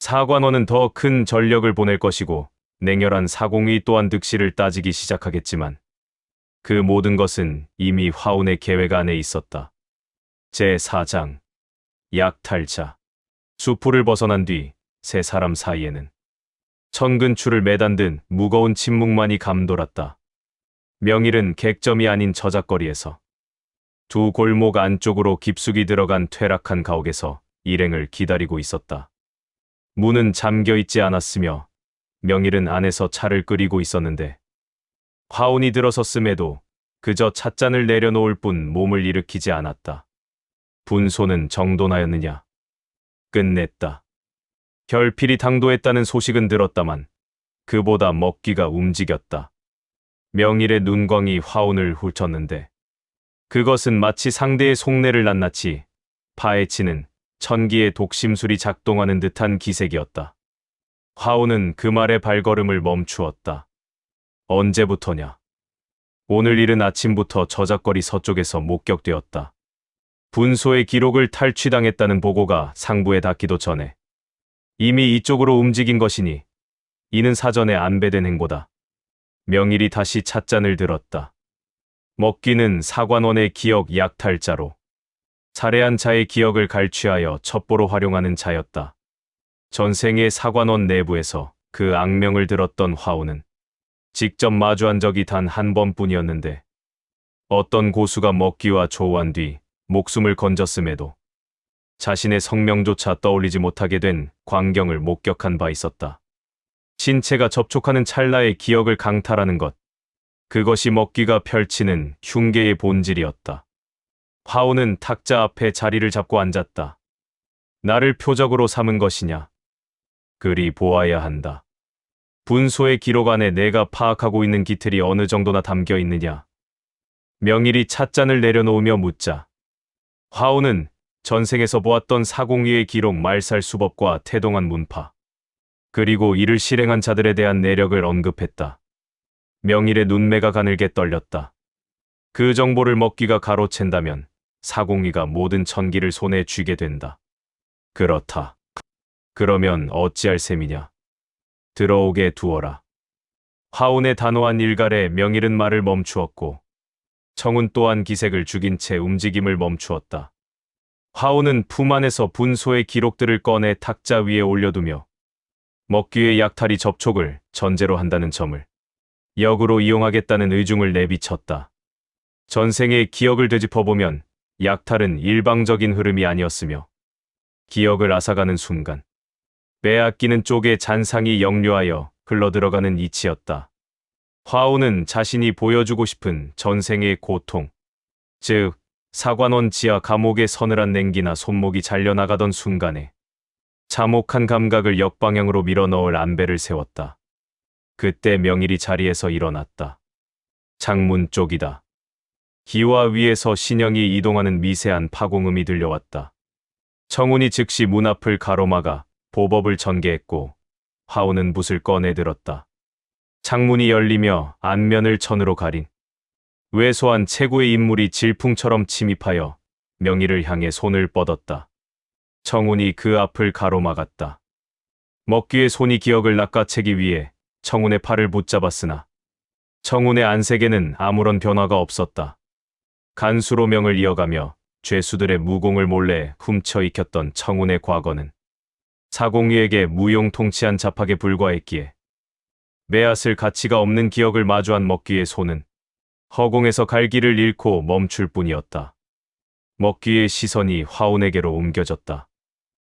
사관원은 더 큰 전력을 보낼 것이고 냉혈한 사공위 또한 득실을 따지기 시작하겠지만 그 모든 것은 이미 화운의 계획 안에 있었다. 제4장 약탈자. 수풀을 벗어난 뒤 세 사람 사이에는 천근추를 매단든 무거운 침묵만이 감돌았다. 명일은 객점이 아닌 저작거리에서 두 골목 안쪽으로 깊숙이 들어간 퇴락한 가옥에서 일행을 기다리고 있었다. 문은 잠겨 있지 않았으며 명일은 안에서 차를 끓이고 있었는데 화운이 들어섰음에도 그저 찻잔을 내려놓을 뿐 몸을 일으키지 않았다. 분소는 정돈하였느냐? 끝냈다. 결필이 당도했다는 소식은 들었다만 그보다 먹기가 움직였다. 명일의 눈광이 화운을 훑었는데 그것은 마치 상대의 속내를 낱낱이 파헤치는 천기의 독심술이 작동하는 듯한 기색이었다. 화운은 그 말에 발걸음을 멈추었다. 언제부터냐? 오늘 이른 아침부터 저작거리 서쪽에서 목격되었다. 분소의 기록을 탈취당했다는 보고가 상부에 닿기도 전에 이미 이쪽으로 움직인 것이니 이는 사전에 안배된 행보다. 명일이 다시 찻잔을 들었다. 먹기는 사관원의 기억 약탈자로 살해한 자의 기억을 갈취하여 첩보로 활용하는 자였다. 전생의 사관원 내부에서 그 악명을 들었던 화우는 직접 마주한 적이 단 한 번뿐이었는데 어떤 고수가 먹기와 조우한 뒤 목숨을 건졌음에도 자신의 성명조차 떠올리지 못하게 된 광경을 목격한 바 있었다. 신체가 접촉하는 찰나의 기억을 강탈하는 것. 그것이 먹기가 펼치는 흉계의 본질이었다. 화우는 탁자 앞에 자리를 잡고 앉았다. 나를 표적으로 삼은 것이냐? 그리 보아야 한다. 분소의 기록 안에 내가 파악하고 있는 기틀이 어느 정도나 담겨 있느냐? 명일이 찻잔을 내려놓으며 묻자. 화우는 전생에서 보았던 사공위의 기록 말살 수법과 태동한 문파, 그리고 이를 실행한 자들에 대한 내력을 언급했다. 명일의 눈매가 가늘게 떨렸다. 그 정보를 먹기가 가로챈다면 사공위가 모든 천기를 손에 쥐게 된다. 그렇다. 그러면 어찌할 셈이냐? 들어오게 두어라. 화운의 단호한 일갈에 명일은 말을 멈추었고 청운 또한 기색을 죽인 채 움직임을 멈추었다. 화운은 품 안에서 분소의 기록들을 꺼내 탁자 위에 올려두며 먹기의 약탈이 접촉을 전제로 한다는 점을 역으로 이용하겠다는 의중을 내비쳤다. 전생의 기억을 되짚어보면 약탈은 일방적인 흐름이 아니었으며 기억을 앗아가는 순간 빼앗기는 쪽의 잔상이 역류하여 흘러들어가는 이치였다. 화우는 자신이 보여주고 싶은 전생의 고통, 즉 사관원 지하 감옥의 서늘한 냉기나 손목이 잘려나가던 순간에 참혹한 감각을 역방향으로 밀어넣을 안배를 세웠다. 그때 명일이 자리에서 일어났다. 창문 쪽이다. 기와 위에서 신형이 이동하는 미세한 파공음이 들려왔다. 청운이 즉시 문 앞을 가로막아 보법을 전개했고 화우는 붓을 꺼내 들었다. 창문이 열리며 안면을 천으로 가린 왜소한 최고의 인물이 질풍처럼 침입하여 명희를 향해 손을 뻗었다. 청운이 그 앞을 가로막았다. 먹귀의 손이 기억을 낚아채기 위해 청운의 팔을 붙잡았으나 청운의 안색에는 아무런 변화가 없었다. 간수로 명을 이어가며 죄수들의 무공을 몰래 훔쳐 익혔던 청운의 과거는 사공위에게 무용통치한 잡학에 불과했기에 매앗을 가치가 없는 기억을 마주한 먹귀의 손은 허공에서 갈 길을 잃고 멈출 뿐이었다. 먹귀의 시선이 화운에게로 옮겨졌다.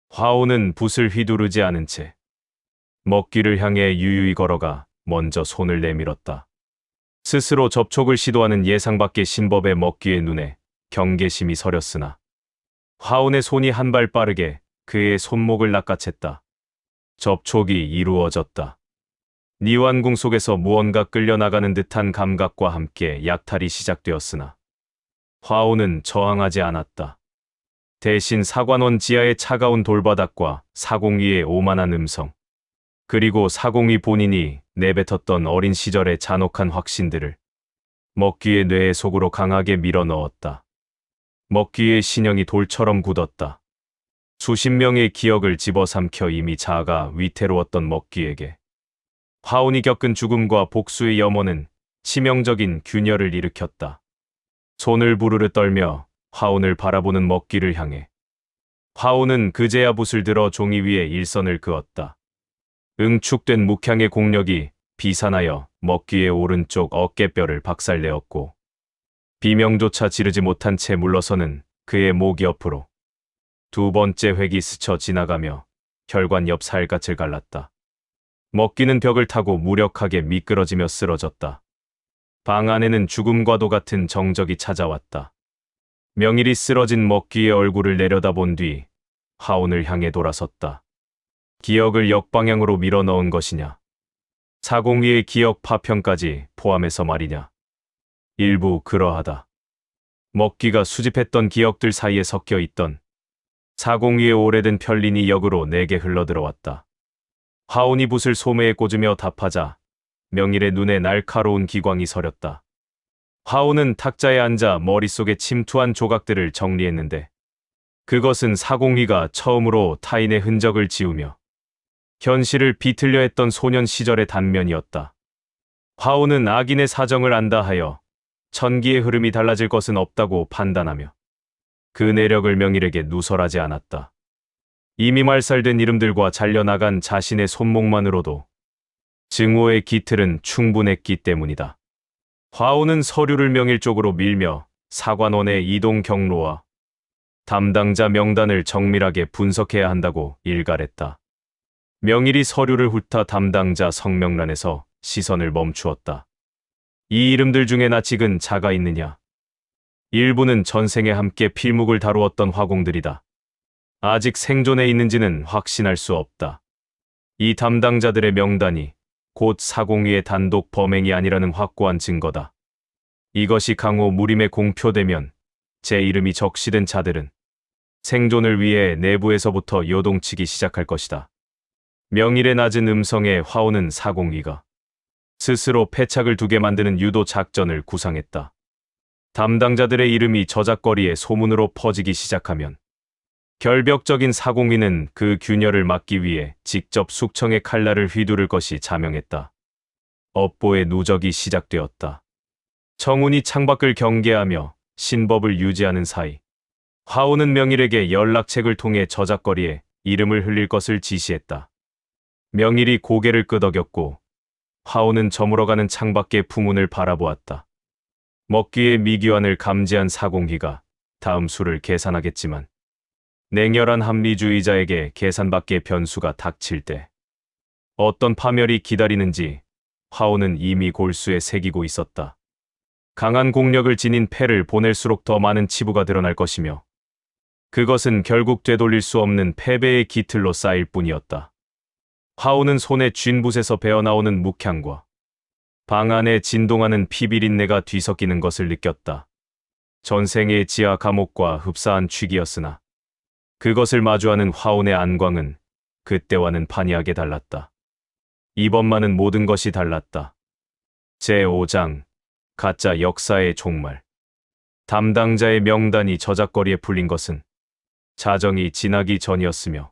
화운은 붓을 휘두르지 않은 채 먹귀를 향해 유유히 걸어가 먼저 손을 내밀었다. 스스로 접촉을 시도하는 예상 밖의 신법의 먹귀의 눈에 경계심이 서렸으나 화운의 손이 한 발 빠르게 그의 손목을 낚아챘다. 접촉이 이루어졌다. 니완궁 속에서 무언가 끌려나가는 듯한 감각과 함께 약탈이 시작되었으나 화운은 저항하지 않았다. 대신 사관원 지하의 차가운 돌바닥과 사공위의 오만한 음성, 그리고 사공위 본인이 내뱉었던 어린 시절의 잔혹한 확신들을 먹귀의 뇌 속으로 강하게 밀어넣었다. 먹귀의 신형이 돌처럼 굳었다. 수십 명의 기억을 집어삼켜 이미 자아가 위태로웠던 먹귀에게 화운이 겪은 죽음과 복수의 염원은 치명적인 균열을 일으켰다. 손을 부르르 떨며 화운을 바라보는 먹귀를 향해 화운은 그제야 붓을 들어 종이 위에 일선을 그었다. 응축된 묵향의 공력이 비산하여 먹귀의 오른쪽 어깨뼈를 박살내었고 비명조차 지르지 못한 채 물러서는 그의 목 옆으로 두 번째 획이 스쳐 지나가며 혈관 옆 살갗을 갈랐다. 먹귀는 벽을 타고 무력하게 미끄러지며 쓰러졌다. 방 안에는 죽음과도 같은 정적이 찾아왔다. 명일이 쓰러진 먹귀의 얼굴을 내려다본 뒤 화운을 향해 돌아섰다. 기억을 역방향으로 밀어넣은 것이냐? 사공위의 기억 파편까지 포함해서 말이냐? 일부 그러하다. 먹귀가 수집했던 기억들 사이에 섞여 있던 사공위의 오래된 편린이 역으로 내게 흘러들어왔다. 화운이 붓을 소매에 꽂으며 답하자 명일의 눈에 날카로운 기광이 서렸다. 화운은 탁자에 앉아 머릿속에 침투한 조각들을 정리했는데 그것은 사공위가 처음으로 타인의 흔적을 지우며 현실을 비틀려 했던 소년 시절의 단면이었다. 화운은 악인의 사정을 안다 하여 천기의 흐름이 달라질 것은 없다고 판단하며 그 내력을 명일에게 누설하지 않았다. 이미 말살된 이름들과 잘려나간 자신의 손목만으로도 증오의 기틀은 충분했기 때문이다. 화운은 서류를 명일 쪽으로 밀며 사관원의 이동 경로와 담당자 명단을 정밀하게 분석해야 한다고 일갈했다. 명일이 서류를 훑아 담당자 성명란에서 시선을 멈추었다. 이 이름들 중에 낯익은 자가 있느냐? 일부는 전생에 함께 필묵을 다루었던 화공들이다. 아직 생존해 있는지는 확신할 수 없다. 이 담당자들의 명단이 곧 사공위의 단독 범행이 아니라는 확고한 증거다. 이것이 강호 무림에 공표되면 제 이름이 적시된 자들은 생존을 위해 내부에서부터 요동치기 시작할 것이다. 명일의 낮은 음성에 화우는 사공위가 스스로 패착을 두게 만드는 유도 작전을 구상했다. 담당자들의 이름이 저작거리에 소문으로 퍼지기 시작하면 결벽적인 사공위는 그 균열을 막기 위해 직접 숙청의 칼날을 휘두를 것이 자명했다. 업보의 누적이 시작되었다. 청운이 창밖을 경계하며 신법을 유지하는 사이 화우는 명일에게 연락책을 통해 저작거리에 이름을 흘릴 것을 지시했다. 명일이 고개를 끄덕였고 화우는 저물어가는 창밖의 풍운을 바라보았다. 먹귀의 미기환을 감지한 사공희가 다음 수를 계산하겠지만 냉혈한 합리주의자에게 계산 밖의 변수가 닥칠 때 어떤 파멸이 기다리는지 화우는 이미 골수에 새기고 있었다. 강한 공력을 지닌 패를 보낼수록 더 많은 치부가 드러날 것이며 그것은 결국 되돌릴 수 없는 패배의 기틀로 쌓일 뿐이었다. 화오는 손에 쥔 붓에서 배어나오는 묵향과 방 안에 진동하는 피비린내가 뒤섞이는 것을 느꼈다. 전생의 지하 감옥과 흡사한 취기였으나 그것을 마주하는 화온의 안광은 그때와는 판이하게 달랐다. 이번만은 모든 것이 달랐다. 제5장 가짜 역사의 종말. 담당자의 명단이 저작거리에 풀린 것은 자정이 지나기 전이었으며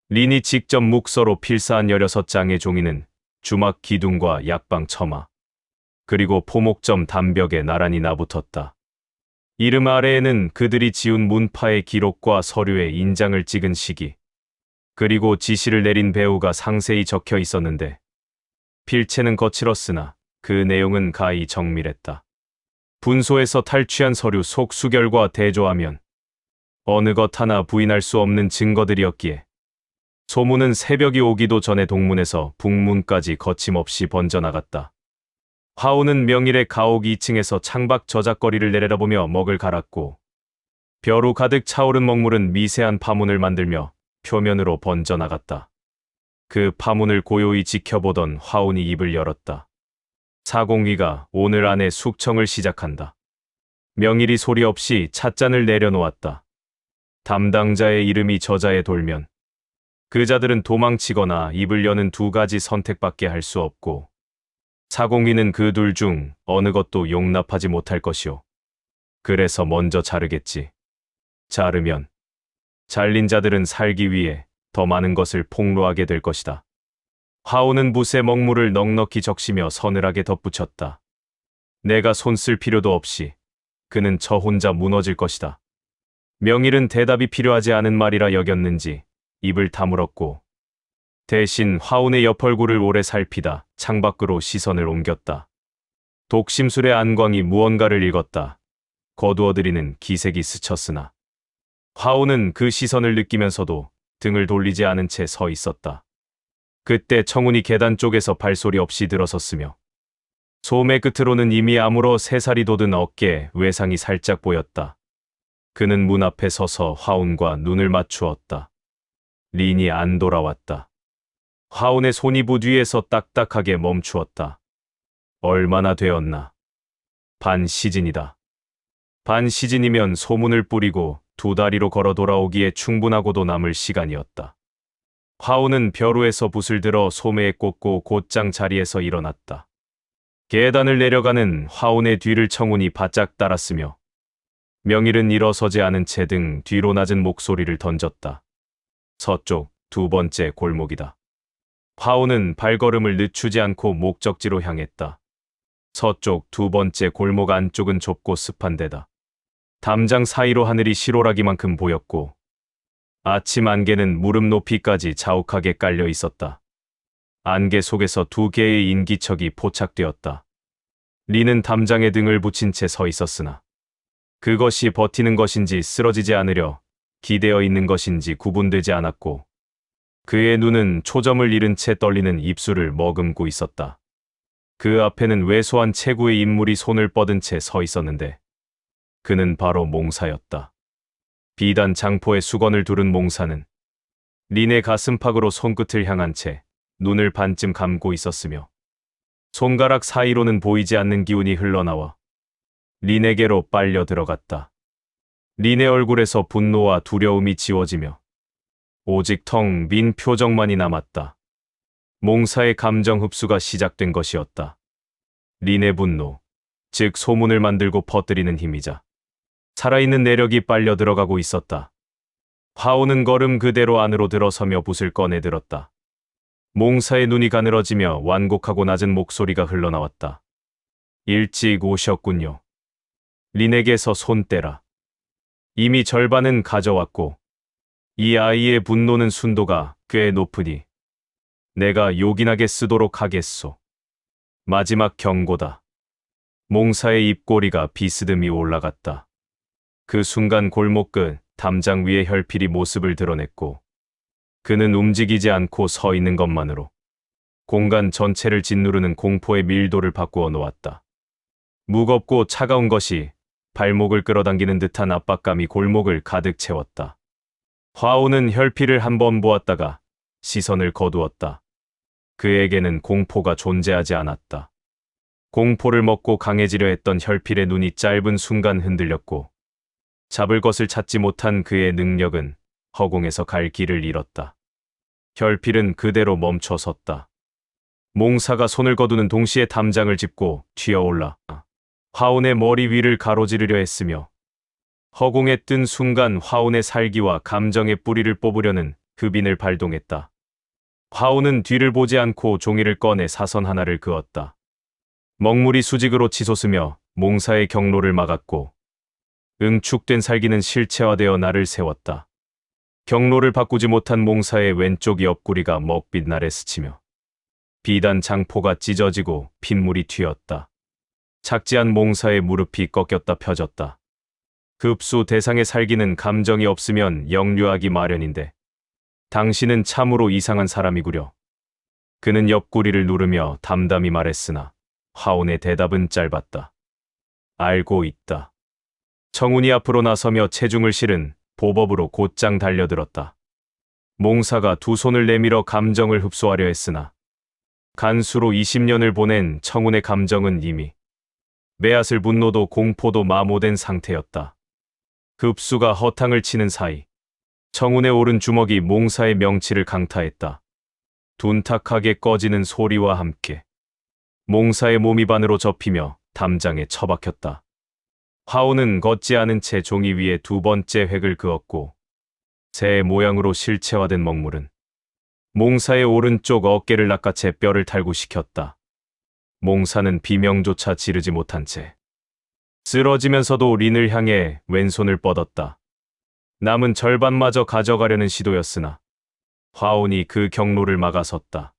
린이 직접 묵서로 필사한 16장의 종이는 주막 기둥과 약방 처마 그리고 포목점 담벽에 나란히 나붙었다. 이름 아래에는 그들이 지운 문파의 기록과 서류에 인장을 찍은 시기 그리고 지시를 내린 배우가 상세히 적혀 있었는데 필체는 거칠었으나 그 내용은 가히 정밀했다. 분소에서 탈취한 서류 속 수결과 대조하면 어느 것 하나 부인할 수 없는 증거들이었기에 소문은 새벽이 오기도 전에 동문에서 북문까지 거침없이 번져나갔다. 화오는 명일의 가옥 2층에서 창밖 저작거리를 내려다보며 먹을 갈았고 벼루 가득 차오른 먹물은 미세한 파문을 만들며 표면으로 번져나갔다. 그 파문을 고요히 지켜보던 화온이 입을 열었다. 사공위가 오늘 안에 숙청을 시작한다. 명일이 소리 없이 찻잔을 내려놓았다. 담당자의 이름이 저자에 돌면 그 자들은 도망치거나 입을 여는 두 가지 선택밖에 할 수 없고 사공위는 그 둘 중 어느 것도 용납하지 못할 것이오. 그래서 먼저 자르겠지. 자르면 잘린 자들은 살기 위해 더 많은 것을 폭로하게 될 것이다. 화오는 붓에 먹물을 넉넉히 적시며 서늘하게 덧붙였다. 내가 손 쓸 필요도 없이 그는 저 혼자 무너질 것이다. 명일은 대답이 필요하지 않은 말이라 여겼는지 입을 다물었고 대신 화온의 옆 얼굴을 오래 살피다 창밖으로 시선을 옮겼다. 독심술의 안광이 무언가를 읽었다. 거두어들이는 기색이 스쳤으나 화온은 그 시선을 느끼면서도 등을 돌리지 않은 채 서 있었다. 그때 청운이 계단 쪽에서 발소리 없이 들어섰으며 소매 끝으로는 이미 아무러 3살이 돋은 어깨에 외상이 살짝 보였다. 그는 문 앞에 서서 화온과 눈을 맞추었다. 린이 안 돌아왔다. 화온의 손이 붓 위에서 딱딱하게 멈추었다. 얼마나 되었나? 반 시즌이다. 반 시즌이면 소문을 뿌리고 2다리로 걸어 돌아오기에 충분하고도 남을 시간이었다. 화온은 벼루에서 붓을 들어 소매에 꽂고 곧장 자리에서 일어났다. 계단을 내려가는 화온의 뒤를 청운이 바짝 따랐으며 명일은 일어서지 않은 채 등 뒤로 낮은 목소리를 던졌다. 서쪽 2번째 골목이다. 화온은 발걸음을 늦추지 않고 목적지로 향했다. 서쪽 2번째 골목 안쪽은 좁고 습한 데다. 담장 사이로 하늘이 실오라기만큼 보였고 아침 안개는 무릎 높이까지 자욱하게 깔려 있었다. 안개 속에서 2개의 인기척이 포착되었다. 린은 담장에 등을 붙인 채 서 있었으나 그것이 버티는 것인지 쓰러지지 않으려 기대어 있는 것인지 구분되지 않았고 그의 눈은 초점을 잃은 채 떨리는 입술을 머금고 있었다. 그 앞에는 왜소한 체구의 인물이 손을 뻗은 채 서 있었는데 그는 바로 몽사였다. 비단 장포에 수건을 두른 몽사는 린의 가슴팍으로 손끝을 향한 채 눈을 반쯤 감고 있었으며 손가락 사이로는 보이지 않는 기운이 흘러나와 린에게로 빨려 들어갔다. 린의 얼굴에서 분노와 두려움이 지워지며 오직 텅 빈 표정만이 남았다. 몽사의 감정 흡수가 시작된 것이었다. 린의 분노, 즉 소문을 만들고 퍼뜨리는 힘이자 살아있는 내력이 빨려 들어가고 있었다. 화오는 걸음 그대로 안으로 들어서며 붓을 꺼내 들었다. 몽사의 눈이 가늘어지며 완곡하고 낮은 목소리가 흘러나왔다. 일찍 오셨군요. 린에게서 손 떼라. 이미 절반은 가져왔고 이 아이의 분노는 순도가 꽤 높으니 내가 요긴하게 쓰도록 하겠소. 마지막 경고다. 몽사의 입꼬리가 비스듬히 올라갔다. 그 순간 골목 끝 담장 위에 혈필이 모습을 드러냈고 그는 움직이지 않고 서 있는 것만으로 공간 전체를 짓누르는 공포의 밀도를 바꾸어 놓았다. 무겁고 차가운 것이 발목을 끌어당기는 듯한 압박감이 골목을 가득 채웠다. 화오는 혈필을 한 번 보았다가 시선을 거두었다. 그에게는 공포가 존재하지 않았다. 공포를 먹고 강해지려 했던 혈필의 눈이 짧은 순간 흔들렸고 잡을 것을 찾지 못한 그의 능력은 허공에서 갈 길을 잃었다. 혈필은 그대로 멈춰 섰다. 몽사가 손을 거두는 동시에 담장을 짚고 튀어올라 화운의 머리 위를 가로지르려 했으며 허공에 뜬 순간 화운의 살기와 감정의 뿌리를 뽑으려는 흡인을 발동했다. 화운은 뒤를 보지 않고 종이를 꺼내 사선 하나를 그었다. 먹물이 수직으로 치솟으며 몽사의 경로를 막았고 응축된 살기는 실체화되어 날을 세웠다. 경로를 바꾸지 못한 몽사의 왼쪽 옆구리가 먹빛 날에 스치며 비단 장포가 찢어지고 핏물이 튀었다. 착지한 몽사의 무릎이 꺾였다 펴졌다. 급수 대상의 살기는 감정이 없으면 역류하기 마련인데 당신은 참으로 이상한 사람이구려. 그는 옆구리를 누르며 담담히 말했으나 화운의 대답은 짧았다. 알고 있다. 청운이 앞으로 나서며 체중을 실은 보법으로 곧장 달려들었다. 몽사가 두 손을 내밀어 감정을 흡수하려 했으나 간수로 20년을 보낸 청운의 감정은 이미 매앗을 분노도 공포도 마모된 상태였다. 흡수가 허탕을 치는 사이 청운의 오른 주먹이 몽사의 명치를 강타했다. 둔탁하게 꺼지는 소리와 함께 몽사의 몸이 반으로 접히며 담장에 처박혔다. 화운은 걷지 않은 채 종이 위에 두 번째 획을 그었고 새 모양으로 실체화된 먹물은 몽사의 오른쪽 어깨를 낚아채 뼈를 탈구시켰다. 몽사는 비명조차 지르지 못한 채 쓰러지면서도 린을 향해 왼손을 뻗었다. 남은 절반마저 가져가려는 시도였으나 화운이 그 경로를 막아섰다.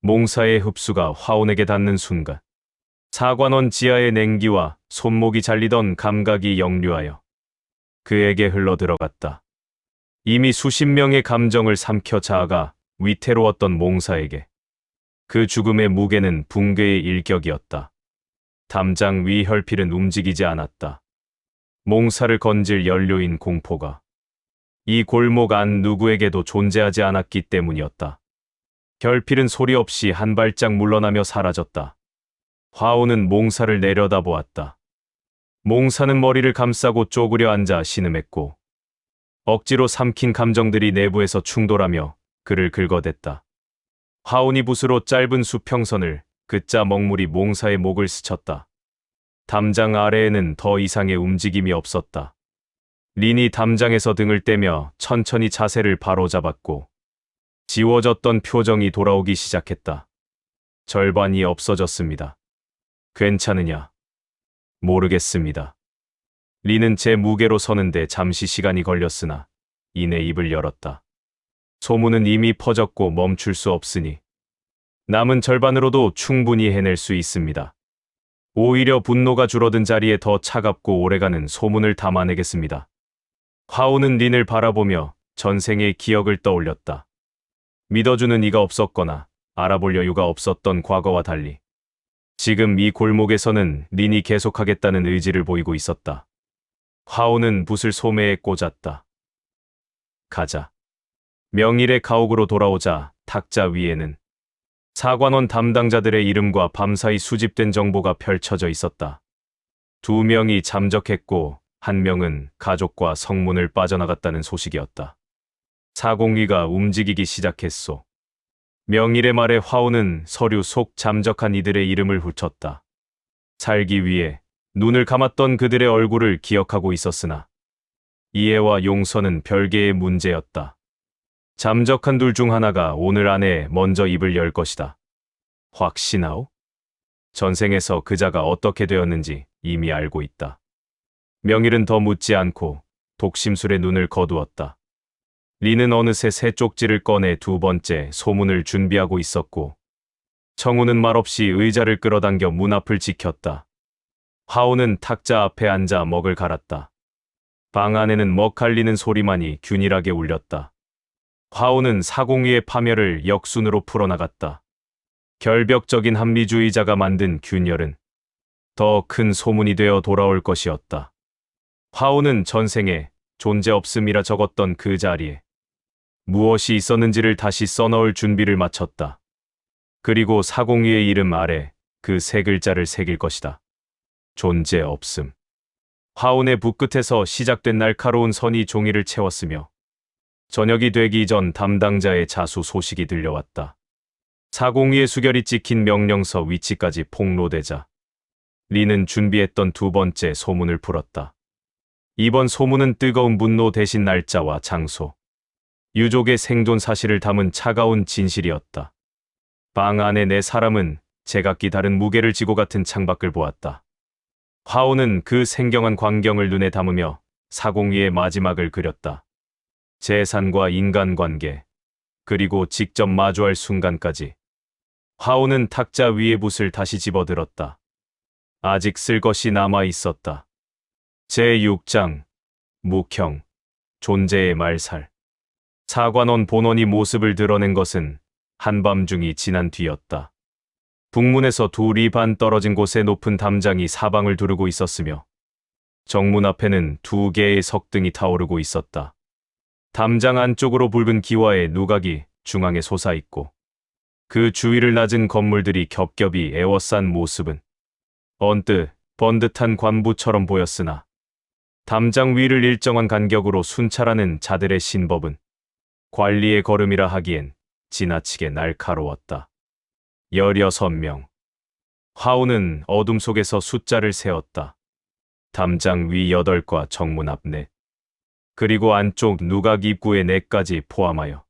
몽사의 흡수가 화운에게 닿는 순간 사관원 지하의 냉기와 손목이 잘리던 감각이 역류하여 그에게 흘러들어갔다. 이미 수십 명의 감정을 삼켜 자아가 위태로웠던 몽사에게 그 죽음의 무게는 붕괴의 일격이었다. 담장 위 혈필은 움직이지 않았다. 몽사를 건질 연료인 공포가 이 골목 안 누구에게도 존재하지 않았기 때문이었다. 혈필은 소리 없이 한 발짝 물러나며 사라졌다. 화운은 몽사를 내려다보았다. 몽사는 머리를 감싸고 쪼그려 앉아 신음했고 억지로 삼킨 감정들이 내부에서 충돌하며 그를 긁어댔다. 화운이 붓으로 짧은 수평선을 긋자 먹물이 몽사의 목을 스쳤다. 담장 아래에는 더 이상의 움직임이 없었다. 린이 담장에서 등을 떼며 천천히 자세를 바로잡았고 지워졌던 표정이 돌아오기 시작했다. 절반이 없어졌습니다. 괜찮으냐? 모르겠습니다. 린은 제 무게로 서는데 잠시 시간이 걸렸으나 이내 입을 열었다. 소문은 이미 퍼졌고 멈출 수 없으니 남은 절반으로도 충분히 해낼 수 있습니다. 오히려 분노가 줄어든 자리에 더 차갑고 오래가는 소문을 담아내겠습니다. 화운은 린을 바라보며 전생의 기억을 떠올렸다. 믿어주는 이가 없었거나 알아볼 여유가 없었던 과거와 달리 지금 이 골목에서는 린이 계속하겠다는 의지를 보이고 있었다. 화운은 붓을 소매에 꽂았다. 가자. 명일의 가옥으로 돌아오자 탁자 위에는 사관원 담당자들의 이름과 밤사이 수집된 정보가 펼쳐져 있었다. 2명이 잠적했고 1명은 가족과 성문을 빠져나갔다는 소식이었다. 사공위가 움직이기 시작했소. 명일의 말에 화운은 서류 속 잠적한 이들의 이름을 훑었다. 살기 위해 눈을 감았던 그들의 얼굴을 기억하고 있었으나 이해와 용서는 별개의 문제였다. 잠적한 둘 중 하나가 오늘 안에 먼저 입을 열 것이다. 확신하오? 전생에서 그자가 어떻게 되었는지 이미 알고 있다. 명일은 더 묻지 않고 독심술에 눈을 거두었다. 린은 어느새 새 쪽지를 꺼내 두 번째 소문을 준비하고 있었고 청우는 말없이 의자를 끌어당겨 문 앞을 지켰다. 화우는 탁자 앞에 앉아 먹을 갈았다. 방 안에는 먹갈리는 소리만이 균일하게 울렸다. 화우는 사공위의 파멸을 역순으로 풀어나갔다. 결벽적인 합리주의자가 만든 균열은 더 큰 소문이 되어 돌아올 것이었다. 화우는 전생에 존재 없음이라 적었던 그 자리에 무엇이 있었는지를 다시 써넣을 준비를 마쳤다. 그리고 사공위의 이름 아래 그 세 글자를 새길 것이다. 존재 없음. 화운의 붓끝에서 시작된 날카로운 선이 종이를 채웠으며 저녁이 되기 전 담당자의 자수 소식이 들려왔다. 사공위의 수결이 찍힌 명령서 위치까지 폭로되자 리는 준비했던 두 번째 소문을 풀었다. 이번 소문은 뜨거운 분노 대신 날짜와 장소, 유족의 생존 사실을 담은 차가운 진실이었다. 방 안에 네 사람은 제각기 다른 무게를 지고 같은 창밖을 보았다. 화오는 그 생경한 광경을 눈에 담으며 사공위의 마지막을 그렸다. 재산과 인간관계, 그리고 직접 마주할 순간까지. 화오는 탁자 위에 붓을 다시 집어들었다. 아직 쓸 것이 남아 있었다. 제6장, 묵형, 존재의 말살. 사관원 본원이 모습을 드러낸 것은 한밤중이 지난 뒤였다. 북문에서 2리 반 떨어진 곳에 높은 담장이 사방을 두르고 있었으며 정문 앞에는 2개의 석등이 타오르고 있었다. 담장 안쪽으로 붉은 기와의 누각이 중앙에 솟아있고 그 주위를 낮은 건물들이 겹겹이 에워싼 모습은 언뜻 번듯한 관부처럼 보였으나 담장 위를 일정한 간격으로 순찰하는 자들의 신법은 관리의 걸음이라 하기엔 지나치게 날카로웠다. 16명. 화우는 어둠 속에서 숫자를 세었다. 담장 위 8과 정문 앞 4. 그리고 안쪽 누각 입구의 4까지 포함하여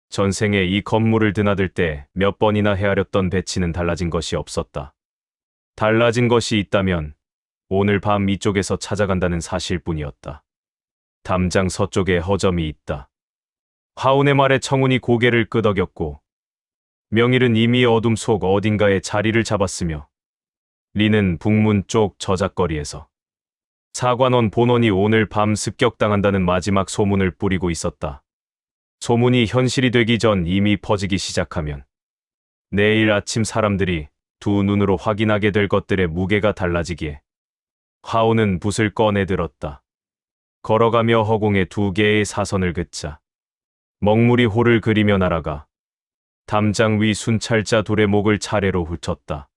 전생에 이 건물을 드나들 때 몇 번이나 헤아렸던 배치는 달라진 것이 없었다. 달라진 것이 있다면 오늘 밤 이쪽에서 찾아간다는 사실뿐이었다. 담장 서쪽에 허점이 있다. 화운의 말에 청운이 고개를 끄덕였고 명일은 이미 어둠 속 어딘가에 자리를 잡았으며 리는 북문 쪽 저작거리에서 사관원 본원이 오늘 밤 습격당한다는 마지막 소문을 뿌리고 있었다. 소문이 현실이 되기 전 이미 퍼지기 시작하면 내일 아침 사람들이 두 눈으로 확인하게 될 것들의 무게가 달라지기에 화오는 붓을 꺼내 들었다. 걸어가며 허공에 2개의 사선을 긋자 먹물이 호를 그리며 날아가 담장 위 순찰자 둘의 목을 차례로 훑었다.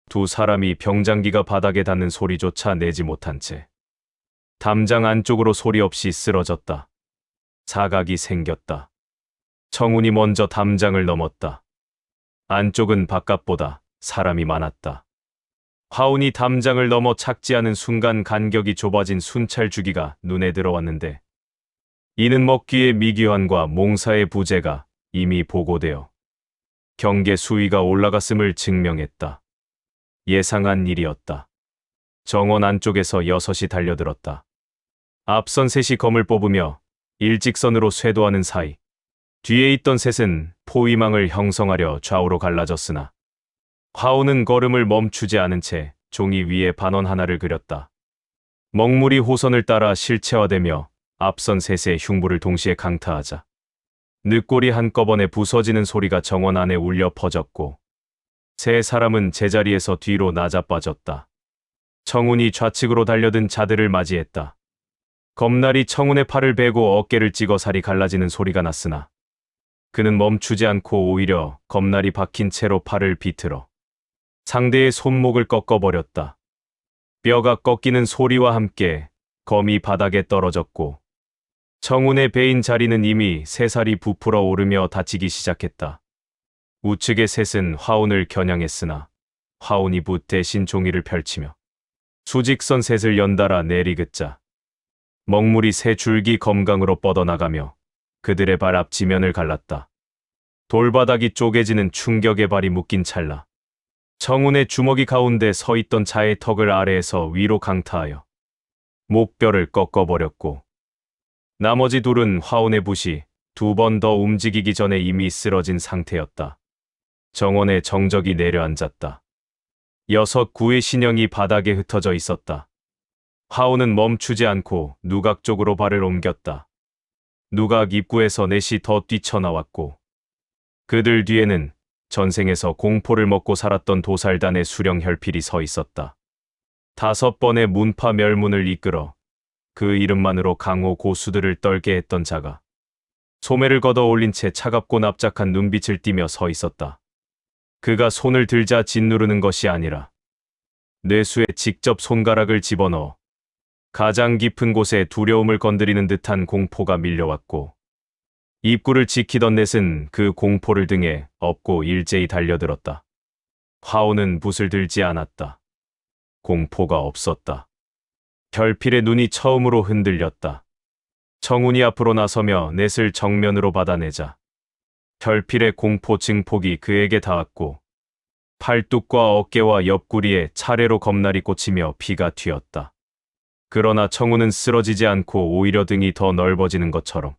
두 사람이 병장기가 바닥에 닿는 소리조차 내지 못한 채 담장 안쪽으로 소리 없이 쓰러졌다. 사각이 생겼다. 청운이 먼저 담장을 넘었다. 안쪽은 바깥보다 사람이 많았다. 화운이 담장을 넘어 착지하는 순간 간격이 좁아진 순찰 주기가 눈에 들어왔는데 이는 먹기의 미기환과 몽사의 부재가 이미 보고되어 경계 수위가 올라갔음을 증명했다. 예상한 일이었다. 정원 안쪽에서 6이 달려들었다. 앞선 셋이 검을 뽑으며 일직선으로 쇄도하는 사이 뒤에 있던 셋은 포위망을 형성하려 좌우로 갈라졌으나 화오는 걸음을 멈추지 않은 채 종이 위에 반원 하나를 그렸다. 먹물이 호선을 따라 실체화되며 앞선 셋의 흉부를 동시에 강타하자 늑골이 한꺼번에 부서지는 소리가 정원 안에 울려 퍼졌고 세 사람은 제자리에서 뒤로 나자빠졌다. 청운이 좌측으로 달려든 자들을 맞이했다. 검날이 청운의 팔을 베고 어깨를 찍어 살이 갈라지는 소리가 났으나 그는 멈추지 않고 오히려 검날이 박힌 채로 팔을 비틀어 상대의 손목을 꺾어버렸다. 뼈가 꺾이는 소리와 함께 검이 바닥에 떨어졌고 청운의 베인 자리는 이미 새살이 부풀어 오르며 다치기 시작했다. 우측의 셋은 화운을 겨냥했으나 화운이 붓 대신 종이를 펼치며 수직선 셋을 연달아 내리긋자 먹물이 세 줄기 검강으로 뻗어나가며 그들의 발 앞 지면을 갈랐다. 돌바닥이 쪼개지는 충격의 발이 묶인 찰나 청운의 주먹이 가운데 서 있던 자의 턱을 아래에서 위로 강타하여 목뼈를 꺾어버렸고 나머지 둘은 화운의 붓이 2번 더 움직이기 전에 이미 쓰러진 상태였다. 정원의 정적이 내려앉았다. 6구의 신형이 바닥에 흩어져 있었다. 화운은 멈추지 않고 누각 쪽으로 발을 옮겼다. 누각 입구에서 넷이 더 뛰쳐나왔고 그들 뒤에는 전생에서 공포를 먹고 살았던 도살단의 수령 혈필이 서 있었다. 5번의 문파 멸문을 이끌어 그 이름만으로 강호 고수들을 떨게 했던 자가 소매를 걷어 올린 채 차갑고 납작한 눈빛을 띠며 서 있었다. 그가 손을 들자 짓누르는 것이 아니라 뇌수에 직접 손가락을 집어넣어 가장 깊은 곳에 두려움을 건드리는 듯한 공포가 밀려왔고 입구를 지키던 넷은 그 공포를 등에 업고 일제히 달려들었다. 화오는 붓을 들지 않았다. 공포가 없었다. 결필의 눈이 처음으로 흔들렸다. 정훈이 앞으로 나서며 넷을 정면으로 받아내자 결필의 공포 증폭이 그에게 닿았고 팔뚝과 어깨와 옆구리에 차례로 검날이 꽂히며 피가 튀었다. 그러나 청우는 쓰러지지 않고 오히려 등이 더 넓어지는 것처럼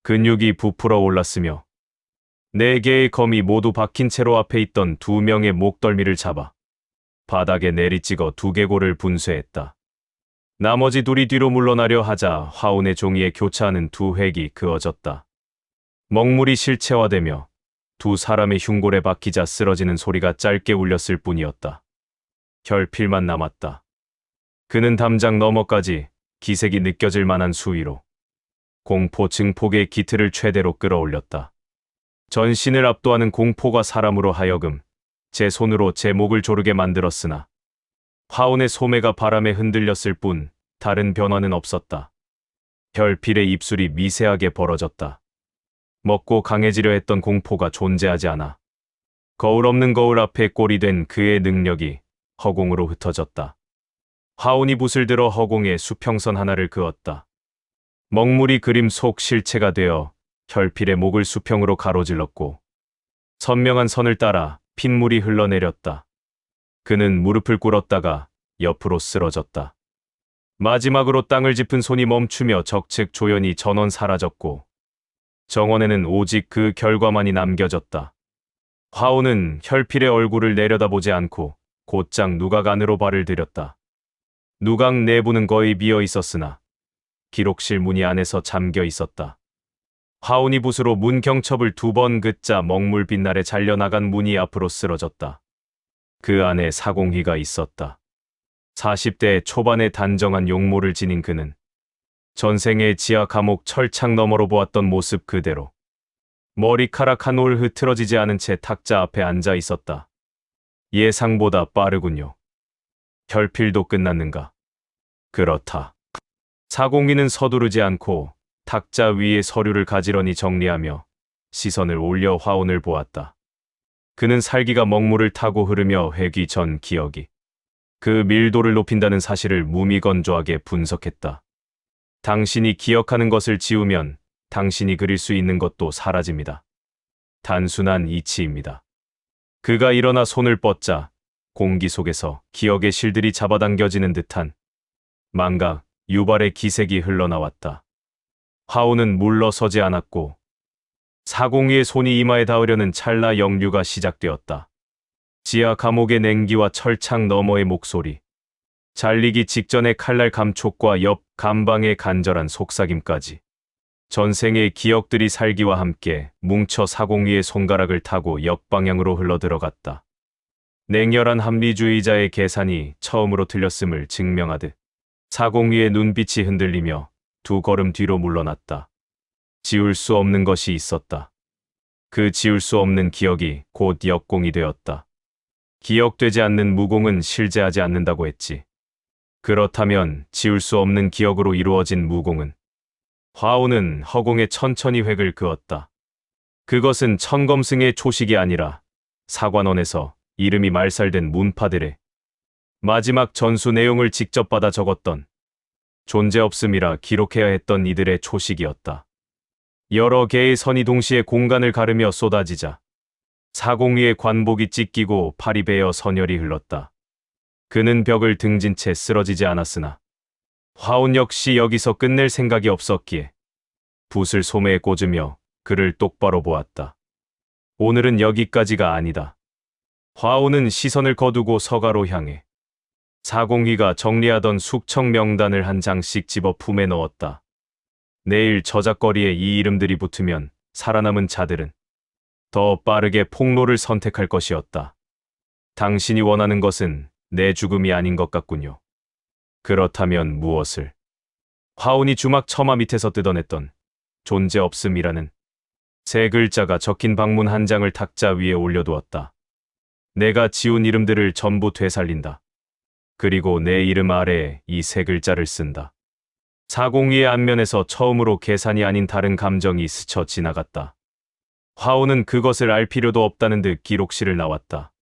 근육이 부풀어 올랐으며 4개의 검이 모두 박힌 채로 앞에 있던 2명의 목덜미를 잡아 바닥에 내리찍어 두개골을 분쇄했다. 나머지 둘이 뒤로 물러나려 하자 화운의 종이에 교차하는 두 획이 그어졌다. 먹물이 실체화되며 두 사람의 흉골에 박히자 쓰러지는 소리가 짧게 울렸을 뿐이었다. 결필만 남았다. 그는 담장 너머까지 기색이 느껴질 만한 수위로 공포 증폭의 기틀을 최대로 끌어올렸다. 전신을 압도하는 공포가 사람으로 하여금 제 손으로 제 목을 조르게 만들었으나 화운의 소매가 바람에 흔들렸을 뿐 다른 변화는 없었다. 결필의 입술이 미세하게 벌어졌다. 먹고 강해지려 했던 공포가 존재하지 않아 거울 없는 거울 앞에 꼴이 된 그의 능력이 허공으로 흩어졌다. 화운이 붓을 들어 허공에 수평선 하나를 그었다. 먹물이 그림 속 실체가 되어 결필의 목을 수평으로 가로질렀고 선명한 선을 따라 핏물이 흘러내렸다. 그는 무릎을 꿇었다가 옆으로 쓰러졌다. 마지막으로 땅을 짚은 손이 멈추며 적측 조연히 전원 사라졌고 정원에는 오직 그 결과만이 남겨졌다. 화오는 혈필의 얼굴을 내려다보지 않고 곧장 누각 안으로 발을 들였다. 누각 내부는 거의 비어 있었으나 기록실 문이 안에서 잠겨 있었다. 화운이 붓으로 문 경첩을 2번 긋자 먹물 빛날에 잘려나간 문이 앞으로 쓰러졌다. 그 안에 사공희가 있었다. 40대 초반의 단정한 용모를 지닌 그는 전생의 지하 감옥 철창 너머로 보았던 모습 그대로 머리카락 한 올 흐트러지지 않은 채 탁자 앞에 앉아 있었다. 예상보다 빠르군요. 결필도 끝났는가? 그렇다. 사공희는 서두르지 않고 탁자 위에 서류를 가지런히 정리하며 시선을 올려 화운을 보았다. 그는 살기가 먹물을 타고 흐르며 회귀 전 기억이 그 밀도를 높인다는 사실을 무미건조하게 분석했다. 당신이 기억하는 것을 지우면 당신이 그릴 수 있는 것도 사라집니다. 단순한 이치입니다. 그가 일어나 손을 뻗자 공기 속에서 기억의 실들이 잡아당겨지는 듯한 망각, 유발의 기색이 흘러나왔다. 화우는 물러서지 않았고 사공희의 손이 이마에 닿으려는 찰나 역류가 시작되었다. 지하 감옥의 냉기와 철창 너머의 목소리, 잘리기 직전의 칼날 감촉과 옆 감방의 간절한 속삭임까지 전생의 기억들이 살기와 함께 뭉쳐 사공희의 손가락을 타고 역방향으로 흘러들어갔다. 냉혈한 합리주의자의 계산이 처음으로 틀렸음을 증명하듯 사공희의 눈빛이 흔들리며 2걸음 뒤로 물러났다. 지울 수 없는 것이 있었다. 그 지울 수 없는 기억이 곧 역공이 되었다. 기억되지 않는 무공은 실제하지 않는다고 했지. 그렇다면 지울 수 없는 기억으로 이루어진 무공은? 화오는 허공에 천천히 획을 그었다. 그것은 천검승의 초식이 아니라 사관원에서 이름이 말살된 문파들의 마지막 전수 내용을 직접 받아 적었던 존재 없음이라 기록해야 했던 이들의 초식이었다. 여러 개의 선이 동시에 공간을 가르며 쏟아지자 사공위의 관복이 찢기고 팔이 베어 선혈이 흘렀다. 그는 벽을 등진 채 쓰러지지 않았으나 화운 역시 여기서 끝낼 생각이 없었기에 붓을 소매에 꽂으며 그를 똑바로 보았다. 오늘은 여기까지가 아니다. 화운은 시선을 거두고 서가로 향해 사공희가 정리하던 숙청 명단을 한 장씩 집어 품에 넣었다. 내일 저작거리에 이 이름들이 붙으면 살아남은 자들은 더 빠르게 폭로를 선택할 것이었다. 당신이 원하는 것은 내 죽음이 아닌 것 같군요. 그렇다면 무엇을? 화운이 주막 처마 밑에서 뜯어냈던 존재 없음이라는 세 글자가 적힌 방문 한 장을 탁자 위에 올려두었다. 내가 지운 이름들을 전부 되살린다. 그리고 내 이름 아래에 이 세 글자를 쓴다. 402의 안면에서 처음으로 계산이 아닌 다른 감정이 스쳐 지나갔다. 화오는 그것을 알 필요도 없다는 듯 기록실을 나왔다.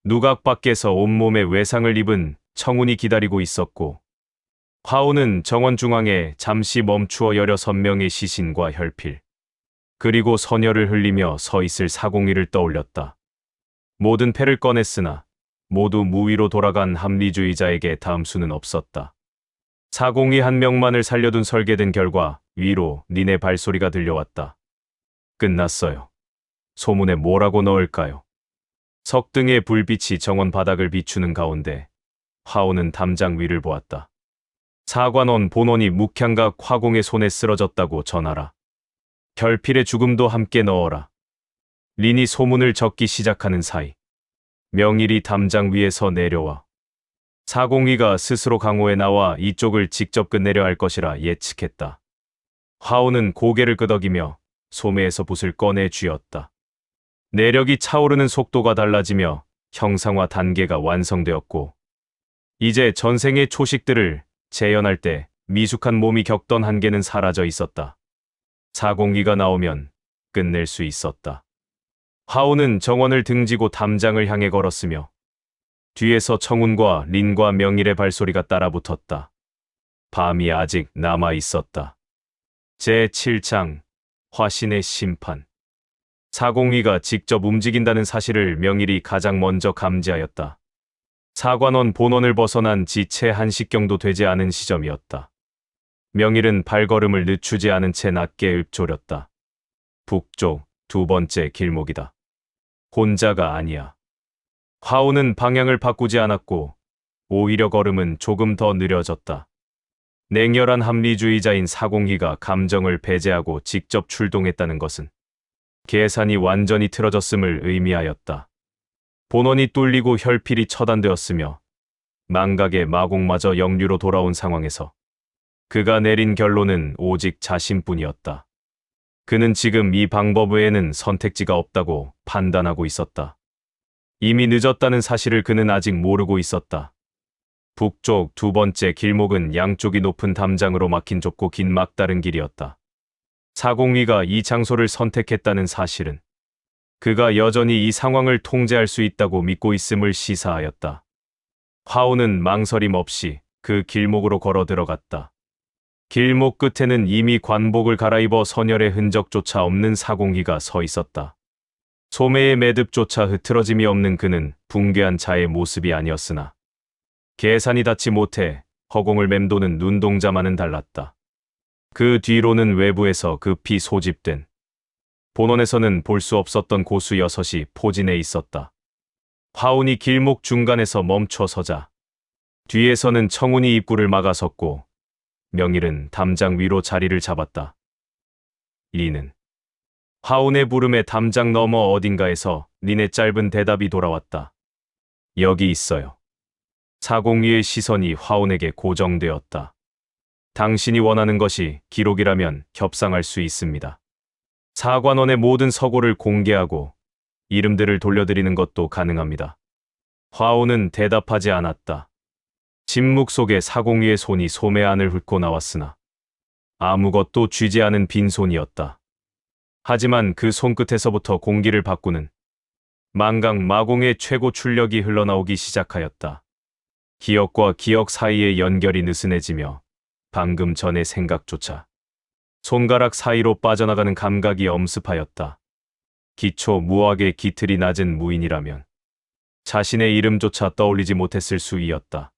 누각 밖에서 온몸에 외상을 입은 청운이 기다리고 있었고, 화오는 정원 중앙에 잠시 멈추어 16명의 시신과 혈필, 그리고 선혈을 흘리며 서 있을 402를 떠올렸다. 모든 패를 꺼냈으나 모두 무위로 돌아간 합리주의자에게 다음 수는 없었다. 402 한 명만을 살려둔 설계된 결과 위로 린의 발소리가 들려왔다. 끝났어요. 소문에 뭐라고 넣을까요? 석등의 불빛이 정원 바닥을 비추는 가운데 화오는 담장 위를 보았다. 사관원 본원이 묵향각 화공의 손에 쓰러졌다고 전하라. 결필의 죽음도 함께 넣어라. 린이 소문을 적기 시작하는 사이 명일이 담장 위에서 내려와 402가 스스로 강호에 나와 이쪽을 직접 끝내려 할 것이라 예측했다. 화오는 고개를 끄덕이며 소매에서 붓을 꺼내 쥐었다. 내력이 차오르는 속도가 달라지며 형상화 단계가 완성되었고, 이제 전생의 초식들을 재현할 때 미숙한 몸이 겪던 한계는 사라져 있었다. 402가 나오면 끝낼 수 있었다. 화오는 정원을 등지고 담장을 향해 걸었으며 뒤에서 청운과 린과 명일의 발소리가 따라붙었다. 밤이 아직 남아 있었다. 제7장 화신의 심판. 402가 직접 움직인다는 사실을 명일이 가장 먼저 감지하였다. 사관원 본원을 벗어난 지 채 1시경도 되지 않은 시점이었다. 명일은 발걸음을 늦추지 않은 채 낮게 읊조렸다. 북쪽 두 번째 길목이다. 혼자가 아니야. 화오는 방향을 바꾸지 않았고 오히려 걸음은 조금 더 느려졌다. 냉혈한 합리주의자인 402가 감정을 배제하고 직접 출동했다는 것은 계산이 완전히 틀어졌음을 의미하였다. 본원이 뚫리고 혈필이 처단되었으며 망각의 마공마저 영류로 돌아온 상황에서 그가 내린 결론은 오직 자신뿐이었다. 그는 지금 이 방법 외에는 선택지가 없다고 판단하고 있었다. 이미 늦었다는 사실을 그는 아직 모르고 있었다. 북쪽 두 번째 길목은 양쪽이 높은 담장으로 막힌 좁고 긴 막다른 길이었다. 402가 이 장소를 선택했다는 사실은 그가 여전히 이 상황을 통제할 수 있다고 믿고 있음을 시사하였다. 화오는 망설임 없이 그 길목으로 걸어 들어갔다. 길목 끝에는 이미 관복을 갈아입어 선열의 흔적조차 없는 402가 서 있었다. 소매의 매듭조차 흐트러짐이 없는 그는 붕괴한 자의 모습이 아니었으나 계산이 닿지 못해 허공을 맴도는 눈동자만은 달랐다. 그 뒤로는 외부에서 급히 소집된, 본원에서는 볼 수 없었던 고수 6이 포진해 있었다. 화운이 길목 중간에서 멈춰 서자 뒤에서는 청운이 입구를 막아섰고 명일은 담장 위로 자리를 잡았다. 린은 화운의 부름에 담장 너머 어딘가에서 린의 짧은 대답이 돌아왔다. 여기 있어요. 402의 시선이 화운에게 고정되었다. 당신이 원하는 것이 기록이라면 협상할 수 있습니다. 사관원의 모든 서고를 공개하고 이름들을 돌려드리는 것도 가능합니다. 화오는 대답하지 않았다. 침묵 속에 402의 손이 소매 안을 훑고 나왔으나 아무것도 쥐지 않은 빈손이었다. 하지만 그 손끝에서부터 공기를 바꾸는 망각 마공의 최고 출력이 흘러나오기 시작하였다. 기억과 기억 사이의 연결이 느슨해지며 방금 전의 생각조차 손가락 사이로 빠져나가는 감각이 엄습하였다. 기초 무학의 기틀이 낮은 무인이라면 자신의 이름조차 떠올리지 못했을 수이었다.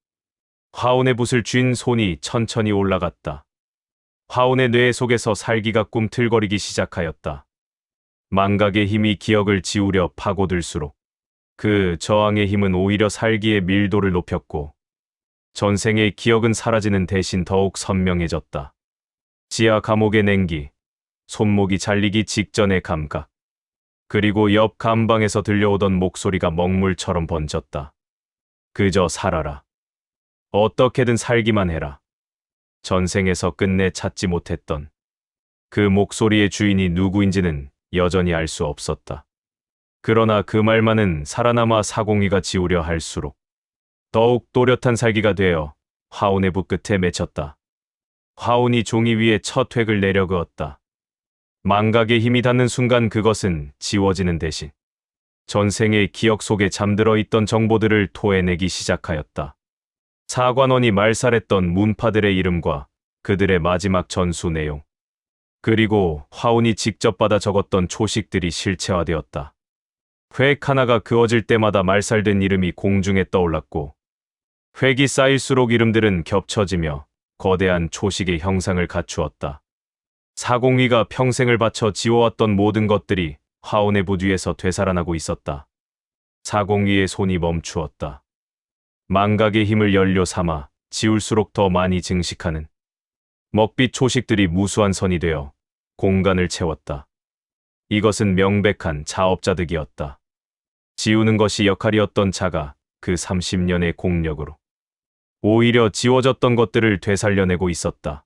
화운의 붓을 쥔 손이 천천히 올라갔다. 화운의 뇌 속에서 살기가 꿈틀거리기 시작하였다. 망각의 힘이 기억을 지우려 파고들수록 그 저항의 힘은 오히려 살기의 밀도를 높였고 전생의 기억은 사라지는 대신 더욱 선명해졌다. 지하 감옥의 냉기, 손목이 잘리기 직전의 감각, 그리고 옆 감방에서 들려오던 목소리가 먹물처럼 번졌다. 그저 살아라. 어떻게든 살기만 해라. 전생에서 끝내 찾지 못했던 그 목소리의 주인이 누구인지는 여전히 알 수 없었다. 그러나 그 말만은 살아남아 사공이가 지우려 할수록 더욱 또렷한 살기가 되어 화운의 부 끝에 맺혔다. 화운이 종이 위에 첫 획을 내려 그었다. 망각의 힘이 닿는 순간 그것은 지워지는 대신 전생의 기억 속에 잠들어 있던 정보들을 토해내기 시작하였다. 사관원이 말살했던 문파들의 이름과 그들의 마지막 전수 내용, 그리고 화운이 직접 받아 적었던 초식들이 실체화되었다. 획 하나가 그어질 때마다 말살된 이름이 공중에 떠올랐고, 획이 쌓일수록 이름들은 겹쳐지며 거대한 초식의 형상을 갖추었다. 사공위가 평생을 바쳐 지워왔던 모든 것들이 화운의 부 뒤에서 되살아나고 있었다. 사공위의 손이 멈추었다. 망각의 힘을 연료 삼아 지울수록 더 많이 증식하는 먹빛 초식들이 무수한 선이 되어 공간을 채웠다. 이것은 명백한 자업자득이었다. 지우는 것이 역할이었던 자가 그 30년의 공력으로 오히려 지워졌던 것들을 되살려내고 있었다.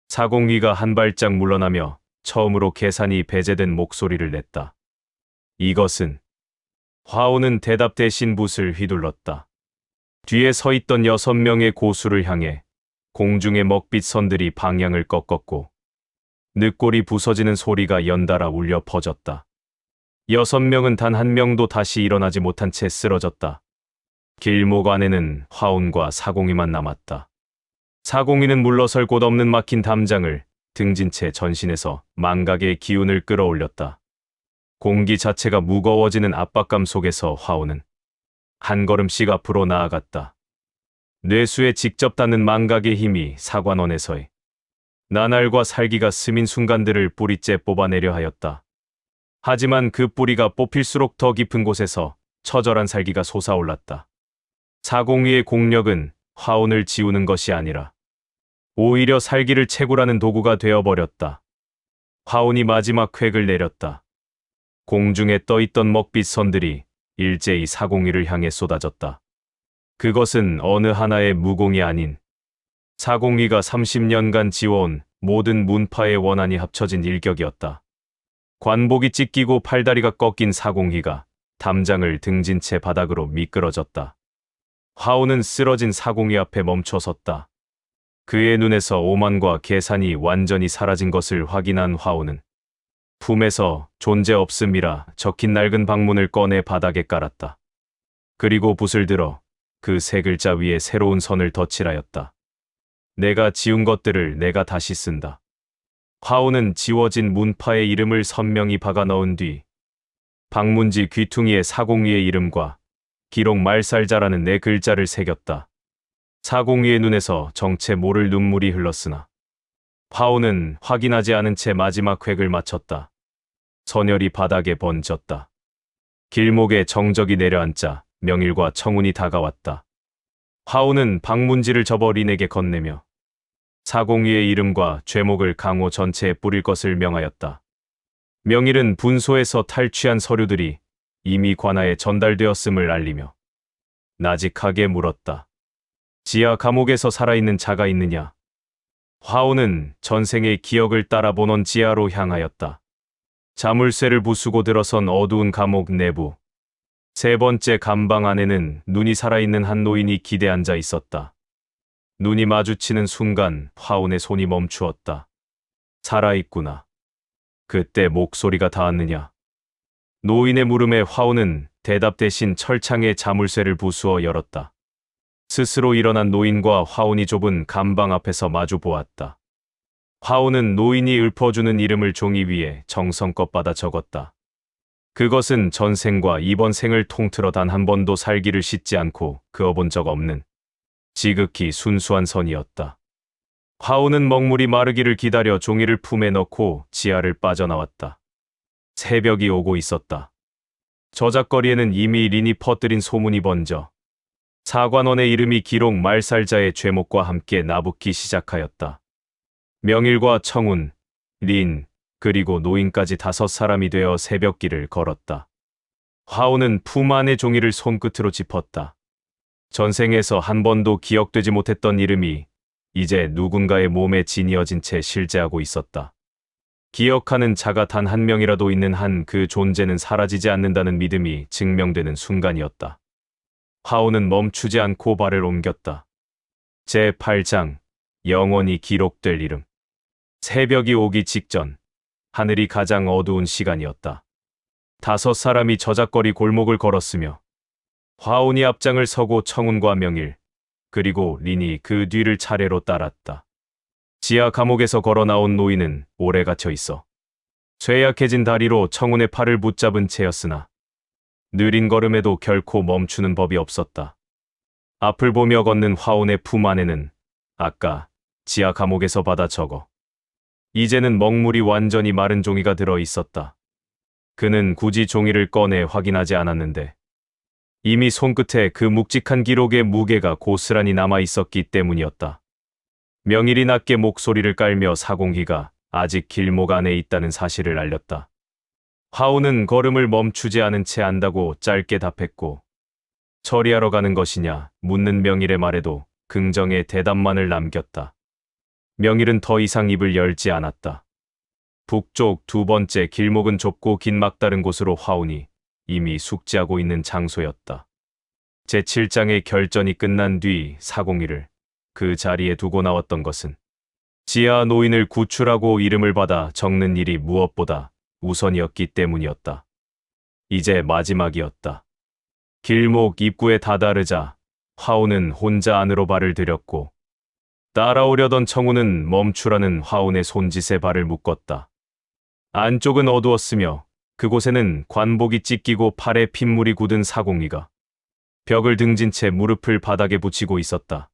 사공위가 한 발짝 물러나며 처음으로 계산이 배제된 목소리를 냈다. 이것은. 화운은 대답 대신 붓을 휘둘렀다. 뒤에 서 있던 6명의 고수를 향해 공중의 먹빛 선들이 방향을 꺾었고 늑골이 부서지는 소리가 연달아 울려 퍼졌다. 6명은 단 한 명도 다시 일어나지 못한 채 쓰러졌다. 길목 안에는 화운과 사공이만 남았다. 사공이는 물러설 곳 없는 막힌 담장을 등진 채 전신에서 망각의 기운을 끌어올렸다. 공기 자체가 무거워지는 압박감 속에서 화운은 한 걸음씩 앞으로 나아갔다. 뇌수에 직접 닿는 망각의 힘이 사관원에서의 나날과 살기가 스민 순간들을 뿌리째 뽑아내려 하였다. 하지만 그 뿌리가 뽑힐수록 더 깊은 곳에서 처절한 살기가 솟아올랐다. 사공위의 공력은 화운을 지우는 것이 아니라 오히려 살기를 채굴하는 도구가 되어버렸다. 화운이 마지막 획을 내렸다. 공중에 떠있던 먹빛 선들이 일제히 사공위를 향해 쏟아졌다. 그것은 어느 하나의 무공이 아닌 사공위가 30년간 지워온 모든 문파의 원한이 합쳐진 일격이었다. 관복이 찢기고 팔다리가 꺾인 사공위가 담장을 등진 채 바닥으로 미끄러졌다. 화운은 쓰러진 사공위 앞에 멈춰섰다. 그의 눈에서 오만과 계산이 완전히 사라진 것을 확인한 화운은 품에서 존재 없음이라 적힌 낡은 방문을 꺼내 바닥에 깔았다. 그리고 붓을 들어 그 세 글자 위에 새로운 선을 덧칠하였다. 내가 지운 것들을 내가 다시 쓴다. 화운은 지워진 문파의 이름을 선명히 박아 넣은 뒤 방문지 귀퉁이에 사공위의 이름과 기록 말살자라는 네 글자를 새겼다. 사공위의 눈에서 정체 모를 눈물이 흘렀으나 화운은 확인하지 않은 채 마지막 획을 마쳤다. 선열이 바닥에 번졌다. 길목에 정적이 내려앉자 명일과 청운이 다가왔다. 화운은 방문지를 접어 린에게 건네며 사공위의 이름과 죄목을 강호 전체에 뿌릴 것을 명하였다. 명일은 분소에서 탈취한 서류들이 이미 관아에 전달되었음을 알리며 나직하게 물었다. 지하 감옥에서 살아있는 자가 있느냐? 화운은 전생의 기억을 따라 본원 지하로 향하였다. 자물쇠를 부수고 들어선 어두운 감옥 내부. 세 번째 감방 안에는 눈이 살아있는 한 노인이 기대 앉아 있었다. 눈이 마주치는 순간 화운의 손이 멈추었다. 살아있구나. 그때 목소리가 닿았느냐? 노인의 물음에 화운은 대답 대신 철창에 자물쇠를 부수어 열었다. 스스로 일어난 노인과 화운이 좁은 감방 앞에서 마주 보았다. 화운은 노인이 읊어주는 이름을 종이 위에 정성껏 받아 적었다. 그것은 전생과 이번 생을 통틀어 단 한 번도 살기를 씻지 않고 그어본 적 없는 지극히 순수한 선이었다. 화운은 먹물이 마르기를 기다려 종이를 품에 넣고 지하를 빠져나왔다. 새벽이 오고 있었다. 저작거리에는 이미 린이 퍼뜨린 소문이 번져 사관원의 이름이 기록 말살자의 죄목과 함께 나붙기 시작하였다. 명일과 청운, 린, 그리고 노인까지 5사람이 되어 새벽길을 걸었다. 화운은 품 안의 종이를 손끝으로 짚었다. 전생에서 한 번도 기억되지 못했던 이름이 이제 누군가의 몸에 지니어진 채 실제하고 있었다. 기억하는 자가 단 한 명이라도 있는 한 그 존재는 사라지지 않는다는 믿음이 증명되는 순간이었다. 화오는 멈추지 않고 발을 옮겼다. 제8장 영원히 기록될 이름. 새벽이 오기 직전 하늘이 가장 어두운 시간이었다. 5사람이 저작거리 골목을 걸었으며 화온이 앞장을 서고 청운과 명일 그리고 린이 그 뒤를 차례로 따랐다. 지하 감옥에서 걸어 나온 노인은 오래 갇혀 있어 쇠약해진 다리로 청운의 팔을 붙잡은 채였으나 느린 걸음에도 결코 멈추는 법이 없었다. 앞을 보며 걷는 화온의 품 안에는 아까 지하 감옥에서 받아 적어 이제는 먹물이 완전히 마른 종이가 들어 있었다. 그는 굳이 종이를 꺼내 확인하지 않았는데 이미 손끝에 그 묵직한 기록의 무게가 고스란히 남아 있었기 때문이었다. 명일이 낮게 목소리를 깔며 사공희가 아직 길목 안에 있다는 사실을 알렸다. 화오는 걸음을 멈추지 않은 채 안다고 짧게 답했고 처리하러 가는 것이냐 묻는 명일의 말에도 긍정의 대답만을 남겼다. 명일은 더 이상 입을 열지 않았다. 북쪽 두 번째 길목은 좁고 긴 막다른 곳으로 화온이 이미 숙지하고 있는 장소였다. 제7장의 결전이 끝난 뒤 사공희를 그 자리에 두고 나왔던 것은 지하 노인을 구출하고 이름을 받아 적는 일이 무엇보다 우선이었기 때문이었다. 이제 마지막이었다. 길목 입구에 다다르자 화온은 혼자 안으로 발을 들였고 따라오려던 청우는 멈추라는 화온의 손짓에 발을 묶었다. 안쪽은 어두웠으며 그곳에는 관복이 찢기고 팔에 핏물이 굳은 사공이가 벽을 등진 채 무릎을 바닥에 붙이고 있었다.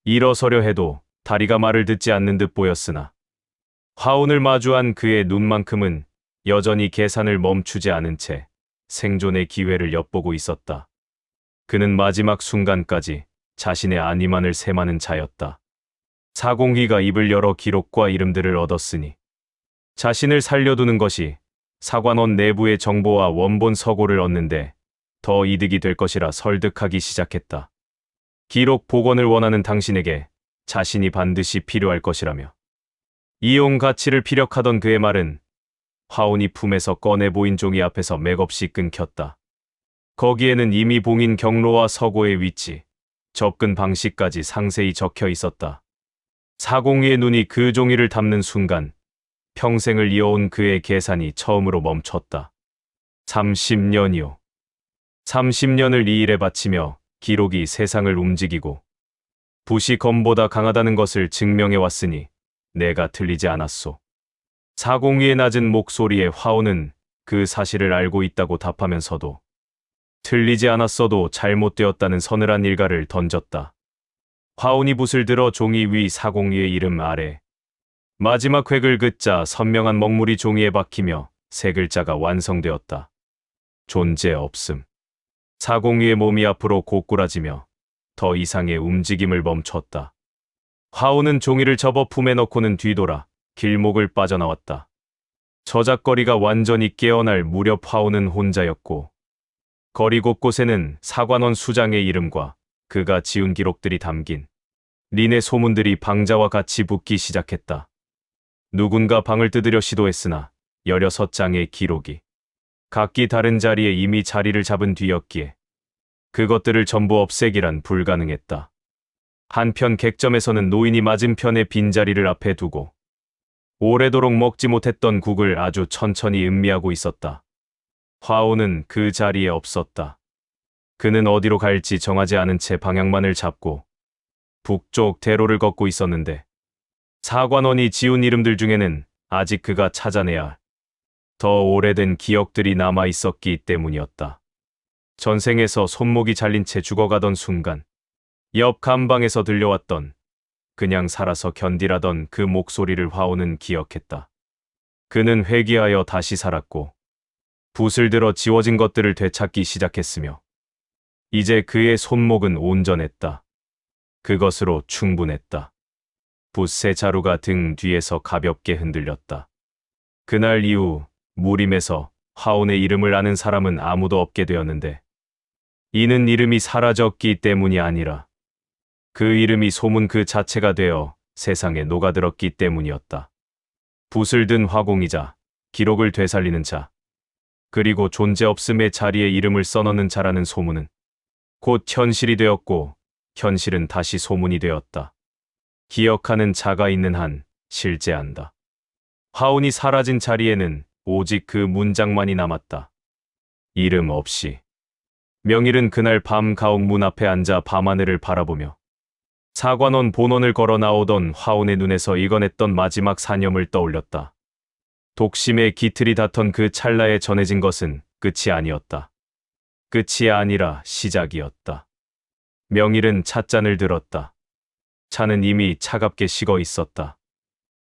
일어서려 해도 다리가 말을 듣지 않는 듯 보였으나 화온을 마주한 그의 눈만큼은 여전히 계산을 멈추지 않은 채 생존의 기회를 엿보고 있었다. 그는 마지막 순간까지 자신의 안위만을 세마는 자였다. 사공희가 입을 열어 기록과 이름들을 얻었으니 자신을 살려두는 것이 사관원 내부의 정보와 원본 서고를 얻는데 더 이득이 될 것이라 설득하기 시작했다. 기록 복원을 원하는 당신에게 자신이 반드시 필요할 것이라며 이용 가치를 피력하던 그의 말은 화온이 품에서 꺼내 보인 종이 앞에서 맥없이 끊겼다. 거기에는 이미 봉인 경로와 서고의 위치, 접근 방식까지 상세히 적혀 있었다. 사공희의 눈이 그 종이를 담는 순간 평생을 이어온 그의 계산이 처음으로 멈췄다. 30년이요. 30년을 이 일에 바치며 기록이 세상을 움직이고 붓이 검보다 강하다는 것을 증명해 왔으니 내가 틀리지 않았소. 사공희의 낮은 목소리에 화오는 그 사실을 알고 있다고 답하면서도 틀리지 않았어도 잘못되었다는 서늘한 일가를 던졌다. 화온이 붓을 들어 종이 위 사공희의 이름 아래 마지막 획을 긋자 선명한 먹물이 종이에 박히며 세 글자가 완성되었다. 존재 없음. 사공희의 몸이 앞으로 고꾸라지며 더 이상의 움직임을 멈췄다. 화온은 종이를 접어 품에 넣고는 뒤돌아 길목을 빠져나왔다. 저작거리가 완전히 깨어날 무렵 화온은 혼자였고 거리 곳곳에는 사관원 수장의 이름과 그가 지운 기록들이 담긴 린의 소문들이 방자와 같이 붙기 시작했다. 누군가 방을 뜯으려 시도했으나 16장의 기록이 각기 다른 자리에 이미 자리를 잡은 뒤였기에 그것들을 전부 없애기란 불가능했다. 한편 객점에서는 노인이 맞은편의 빈자리를 앞에 두고 오래도록 먹지 못했던 국을 아주 천천히 음미하고 있었다. 화오는 그 자리에 없었다. 그는 어디로 갈지 정하지 않은 채 방향만을 잡고 북쪽 대로를 걷고 있었는데 사관원이 지운 이름들 중에는 아직 그가 찾아내야 할 더 오래된 기억들이 남아 있었기 때문이었다. 전생에서 손목이 잘린 채 죽어가던 순간 옆 감방에서 들려왔던 그냥 살아서 견디라던 그 목소리를 화오는 기억했다. 그는 회귀하여 다시 살았고 붓을 들어 지워진 것들을 되찾기 시작했으며 이제 그의 손목은 온전했다. 그것으로 충분했다. 붓새 자루가 등 뒤에서 가볍게 흔들렸다. 그날 이후 무림에서 화온의 이름을 아는 사람은 아무도 없게 되었는데 이는 이름이 사라졌기 때문이 아니라 그 이름이 소문 그 자체가 되어 세상에 녹아들었기 때문이었다. 붓을 든 화공이자 기록을 되살리는 자, 그리고 존재 없음의 자리에 이름을 써넣는 자라는 소문은 곧 현실이 되었고 현실은 다시 소문이 되었다. 기억하는 자가 있는 한 실제한다. 화운이 사라진 자리에는 오직 그 문장만이 남았다. 이름 없이. 명일은 그날 밤 가옥 문 앞에 앉아 밤하늘을 바라보며 사관원 본원을 걸어 나오던 화운의 눈에서 익어냈던 마지막 사념을 떠올렸다. 독심의 깃틀이 닿던 그 찰나에 전해진 것은 끝이 아니었다. 끝이 아니라 시작이었다. 명일은 찻잔을 들었다. 차는 이미 차갑게 식어 있었다.